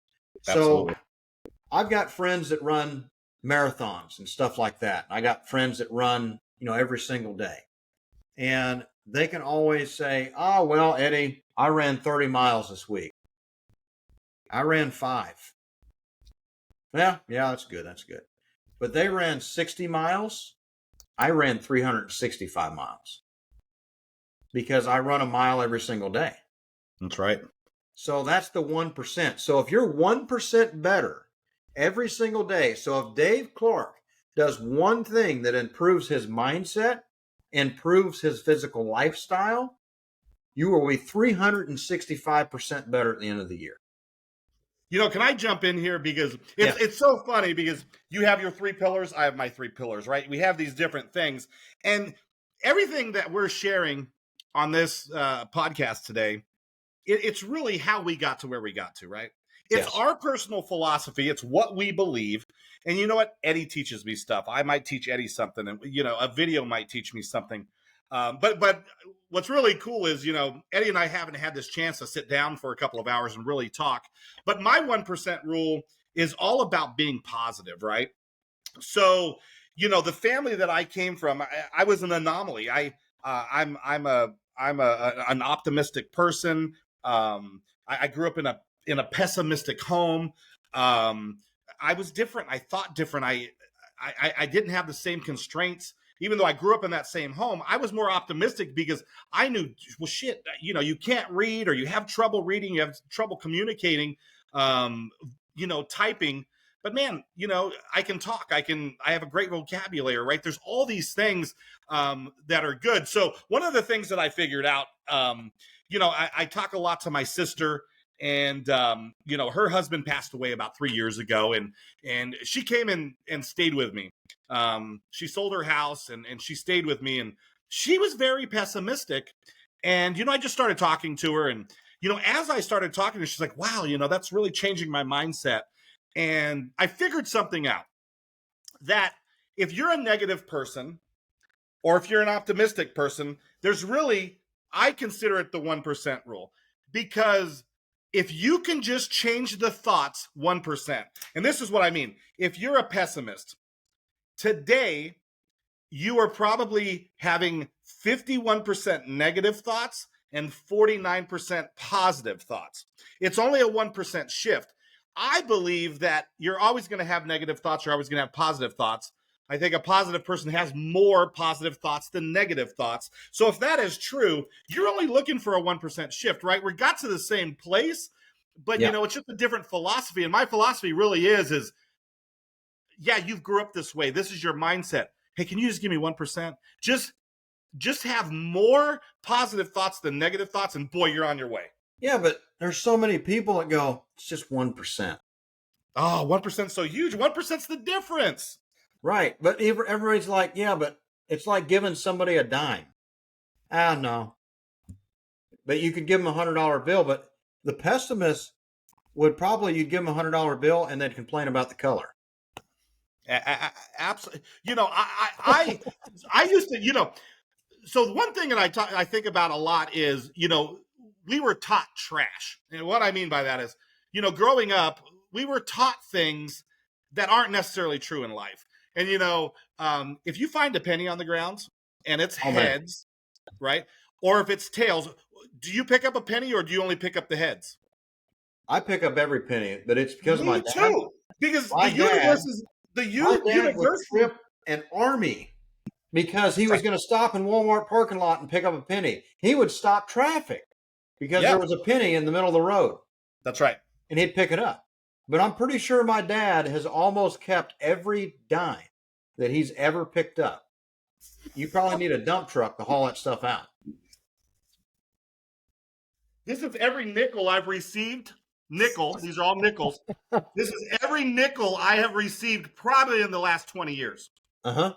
Absolutely. So I've got friends that run marathons and stuff like that. I got friends that run, every single day. And they can always say, oh, well, Eddie, I ran 30 miles this week. I ran 5. Yeah, that's good. That's good. But they ran 60 miles. I ran 365 miles because I run a mile every single day. That's right. So that's the 1%. So if you're 1% better every single day, so if Dave Clark does one thing that improves his mindset, improves his physical lifestyle, you will be 365% better at the end of the year. Can I jump in here? Because it's so funny because you have your 3 pillars. I have my 3 pillars, right? We have these different things. And everything that we're sharing on this podcast today, it's really how we got to where we got to, right? It's our personal philosophy. It's what we believe. And you know what? Eddie teaches me stuff. I might teach Eddie something. And, a video might teach me something. But what's really cool is, Eddie and I haven't had this chance to sit down for a couple of hours and really talk. But my 1% rule is all about being positive, right? So, the family that I came from, I was an anomaly. I'm an optimistic person. I grew up in a pessimistic home. I was different. I thought different. I didn't have the same constraints. Even though I grew up in that same home, I was more optimistic because I knew, well, shit, you can't read, or you have trouble reading, you have trouble communicating, typing. But man, I can talk. I have a great vocabulary, right? There's all these things that are good. So one of the things that I figured out, I talk a lot to my sister, and her husband passed away about 3 years ago, and she came in and stayed with me. She sold her house and she stayed with me, and she was very pessimistic. And, I just started talking to her, and, as I started talking to her, she's like, wow, that's really changing my mindset. And I figured something out, that if you're a negative person or if you're an optimistic person, there's really, I consider it the 1% rule, because if you can just change the thoughts 1%, and this is what I mean. If you're a pessimist, today, you are probably having 51% negative thoughts and 49% positive thoughts. It's only a 1% shift. I believe that you're always going to have negative thoughts. You're always going to have positive thoughts. I think a positive person has more positive thoughts than negative thoughts. So if that is true, you're only looking for a 1% shift, right? We got to the same place, but it's just a different philosophy. And my philosophy really is yeah, you grew up this way. This is your mindset. Hey, can you just give me 1%? Just have more positive thoughts than negative thoughts, and boy, you're on your way. Yeah, but there's so many people that go, it's just 1%. Oh, 1% is so huge. 1%'s the difference. Right. But everybody's like, yeah, but it's like giving somebody a dime. No. But you could give them $100 bill, but the pessimist would probably, you'd give them $100 bill and they'd complain about the color. Absolutely. I used to, so one thing that I think about a lot is, we were taught trash. And what I mean by that is, growing up, we were taught things that aren't necessarily true in life. And, if you find a penny on the ground and it's heads, right? Or if it's tails, do you pick up a penny or do you only pick up the heads? I pick up every penny, but it's because Me of my dad. Too. Because the universe is the universe would trip an army because he was going to stop in Walmart parking lot and pick up a penny. He would stop traffic because there was a penny in the middle of the road. That's right. And he'd pick it up. But I'm pretty sure my dad has almost kept every dime that he's ever picked up. You probably need a dump truck to haul that stuff out. This is every nickel I've received. Nickel. These are all nickels. This is every nickel I have received probably in the last 20 years. Uh-huh.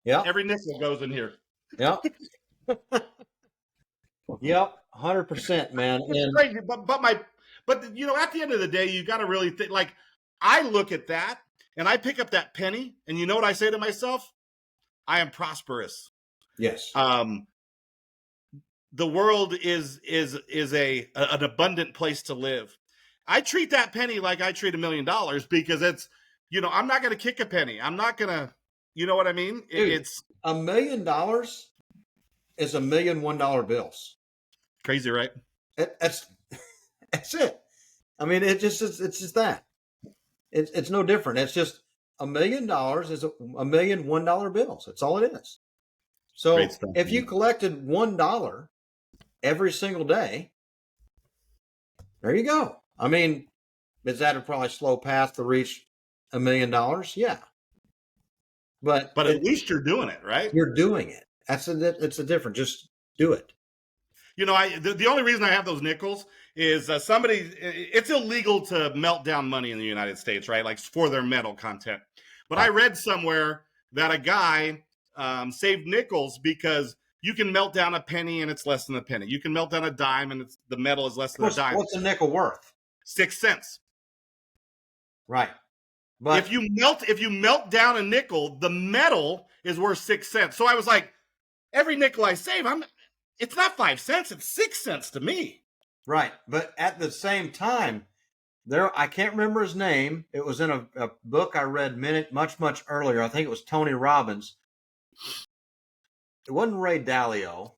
Yeah. Every nickel goes in here. Yep. Yep. 100%, man. It's crazy. But at the end of the day, you got to really think, like, I look at that and I pick up that penny, and you know what I say to myself? I am prosperous. Yes. The world is an abundant place to live. I treat that penny like I treat $1 million because it's, I'm not going to kick a penny. I'm not going to, you know what I mean? Dude, It's $1 million is $1,001 bills. crazy, right? That's it. I mean, it's just that. It's no different. It's just $1 million is $1,001 bills. That's all it is. So Stuff, if man. you collected $1 every single day, there you go. I mean, is that a probably slow path to reach $1 million? Yeah, but at least you're doing it, right? You're doing it. It's a difference. Just do it. The only reason I have those nickels is it's illegal to melt down money in the United States, right? Like for their metal content. But I read somewhere that a guy saved nickels because you can melt down a penny and it's less than a penny. You can melt down a dime and the metal is less than a dime. What's a nickel worth? 6 cents. Right. But if you melt down a nickel, the metal is worth 6 cents. So I was like, every nickel I save, it's not 5 cents, it's 6 cents to me. Right. But at the same time, I can't remember his name. It was in a book I read much earlier. I think it was Tony Robbins. It wasn't Ray Dalio.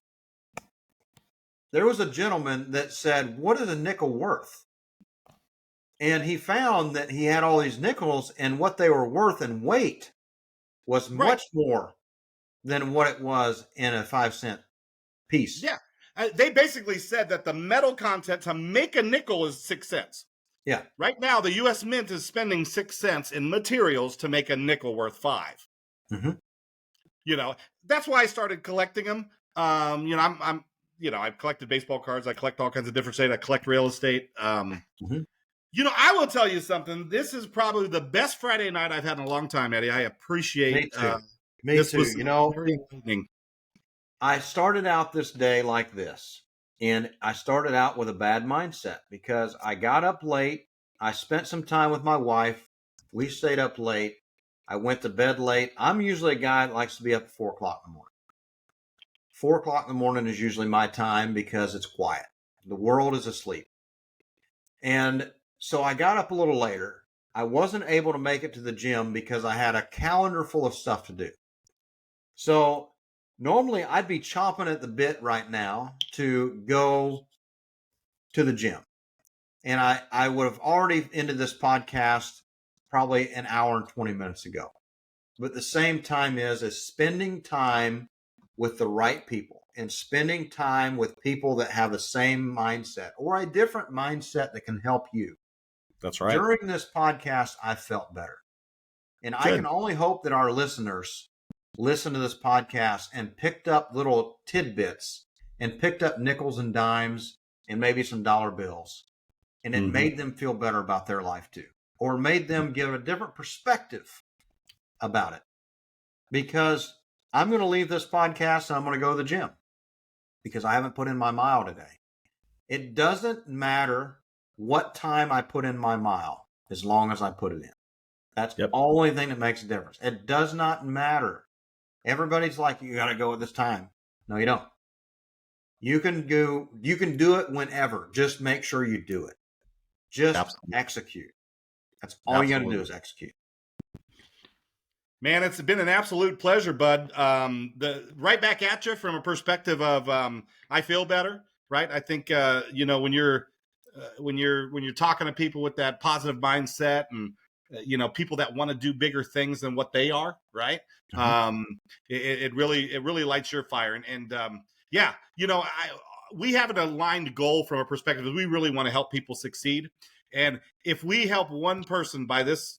There was a gentleman that said, what is a nickel worth? And he found that he had all these nickels, and what they were worth in weight was much more than what it was in a 5-cent piece. Yeah. They basically said that the metal content to make a nickel is 6 cents. Yeah. Right now, the U.S. Mint is spending 6 cents in materials to make a nickel worth 5. Mm-hmm. That's why I started collecting them. I've collected baseball cards. I collect all kinds of different stuff. I collect real estate. Mm-hmm. I will tell you something. This is probably the best Friday night I've had in a long time, Eddie. I appreciate Me too. this. Me too. Very enlightening. I started out this day like this, and I started out with a bad mindset because I got up late. I spent some time with my wife. We stayed up late. I went to bed late. I'm usually a guy that likes to be up at 4 o'clock in the morning. 4 o'clock in the morning is usually my time because it's quiet. The world is asleep. And so I got up a little later. I wasn't able to make it to the gym because I had a calendar full of stuff to do. So normally I'd be chomping at the bit right now to go to the gym. And I would have already ended this podcast probably an hour and 20 minutes ago. But the same time is spending time with the right people and spending time with people that have the same mindset or a different mindset that can help you. That's right. During this podcast, I felt better. And I can only hope that our listeners listen to this podcast and picked up little tidbits and picked up nickels and dimes and maybe some dollar bills. And it made them feel better about their life too, or made them give a different perspective about it. Because I'm going to leave this podcast and I'm going to go to the gym because I haven't put in my mile today. It doesn't matter what time I put in my mile as long as I put it in. That's the only thing that makes a difference. It does not matter. Everybody's like, you got to go at this time. No, you don't. You can do it whenever. Just make sure you do it. Just execute. That's all you got to do is execute. Man, it's been an absolute pleasure, bud. Right back at you from a perspective of I feel better, right? I think when you're talking to people with that positive mindset and people that want to do bigger things than what they are, right? It really lights your fire. And we have an aligned goal from a perspective that we really want to help people succeed. And if we help one person by this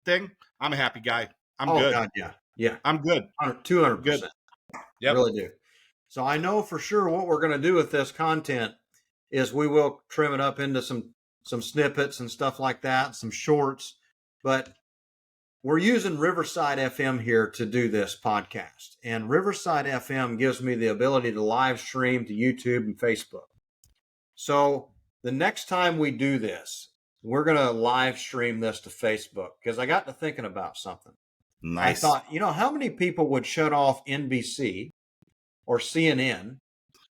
thing, I'm a happy guy. I'm good. God, yeah. I'm good. 200%. Yeah, really do. So I know for sure what we're going to do with this content is we will trim it up into some snippets and stuff like that, some shorts. But we're using Riversidefm here to do this podcast. And Riversidefm gives me the ability to live stream to YouTube and Facebook. So the next time we do this, we're going to live stream this to Facebook because I got to thinking about something. Nice. I thought, how many people would shut off NBC or CNN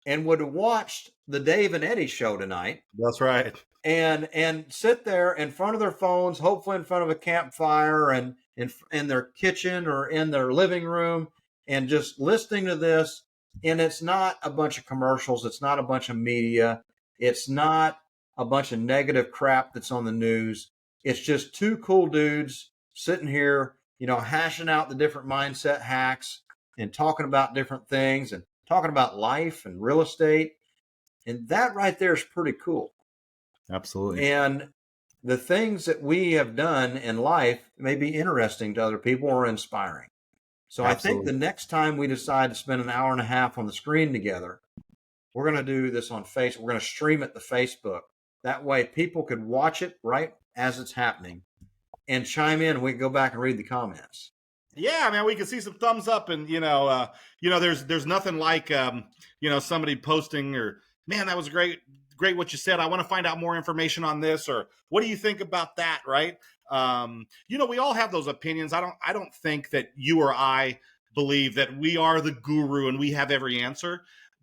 and would have watched the Dave and Eddie show tonight? That's right. and sit there in front of their phones, hopefully in front of a campfire and in their kitchen or in their living room, and just listening to this. And it's not a bunch of commercials. It's not a bunch of media. It's not a bunch of negative crap that's on the news. It's just two cool dudes sitting here, hashing out the different mindset hacks and talking about different things and talking about life and real estate. And that right there is pretty cool. Absolutely. And the things that we have done in life may be interesting to other people or inspiring. So I think the next time we decide to spend an hour and a half on the screen together, we're going to do this on Facebook. We're going to stream it to Facebook. That way people could watch it right as it's happening and chime in. We can go back and read the comments. Yeah, man, we can see some thumbs up, and there's nothing like somebody posting or, man, that was great what you said. I want to find out more information on this, or what do you think about that, right? We all have those opinions. I don't think that you or I believe that we are the guru and we have every answer.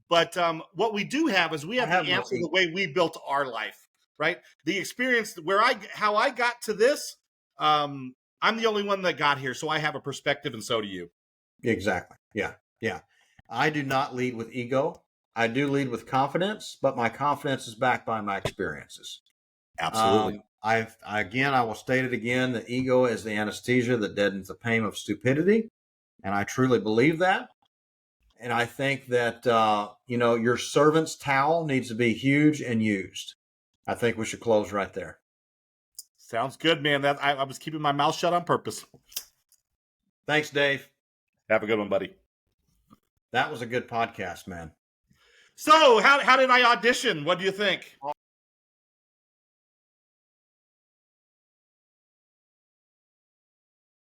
But what we do have is we have the answer the way we built our life, right? The experience how I got to this. I'm the only one that got here, so I have a perspective, and so do you. Exactly. Yeah. I do not lead with ego. I do lead with confidence, but my confidence is backed by my experiences. Absolutely. I will state it again, the ego is the anesthesia that deadens the pain of stupidity. And I truly believe that. And I think that, your servant's towel needs to be huge and used. I think we should close right there. Sounds good, man. That I was keeping my mouth shut on purpose. Thanks, Dave. Have a good one, buddy. That was a good podcast, man. So how did I audition? What do you think?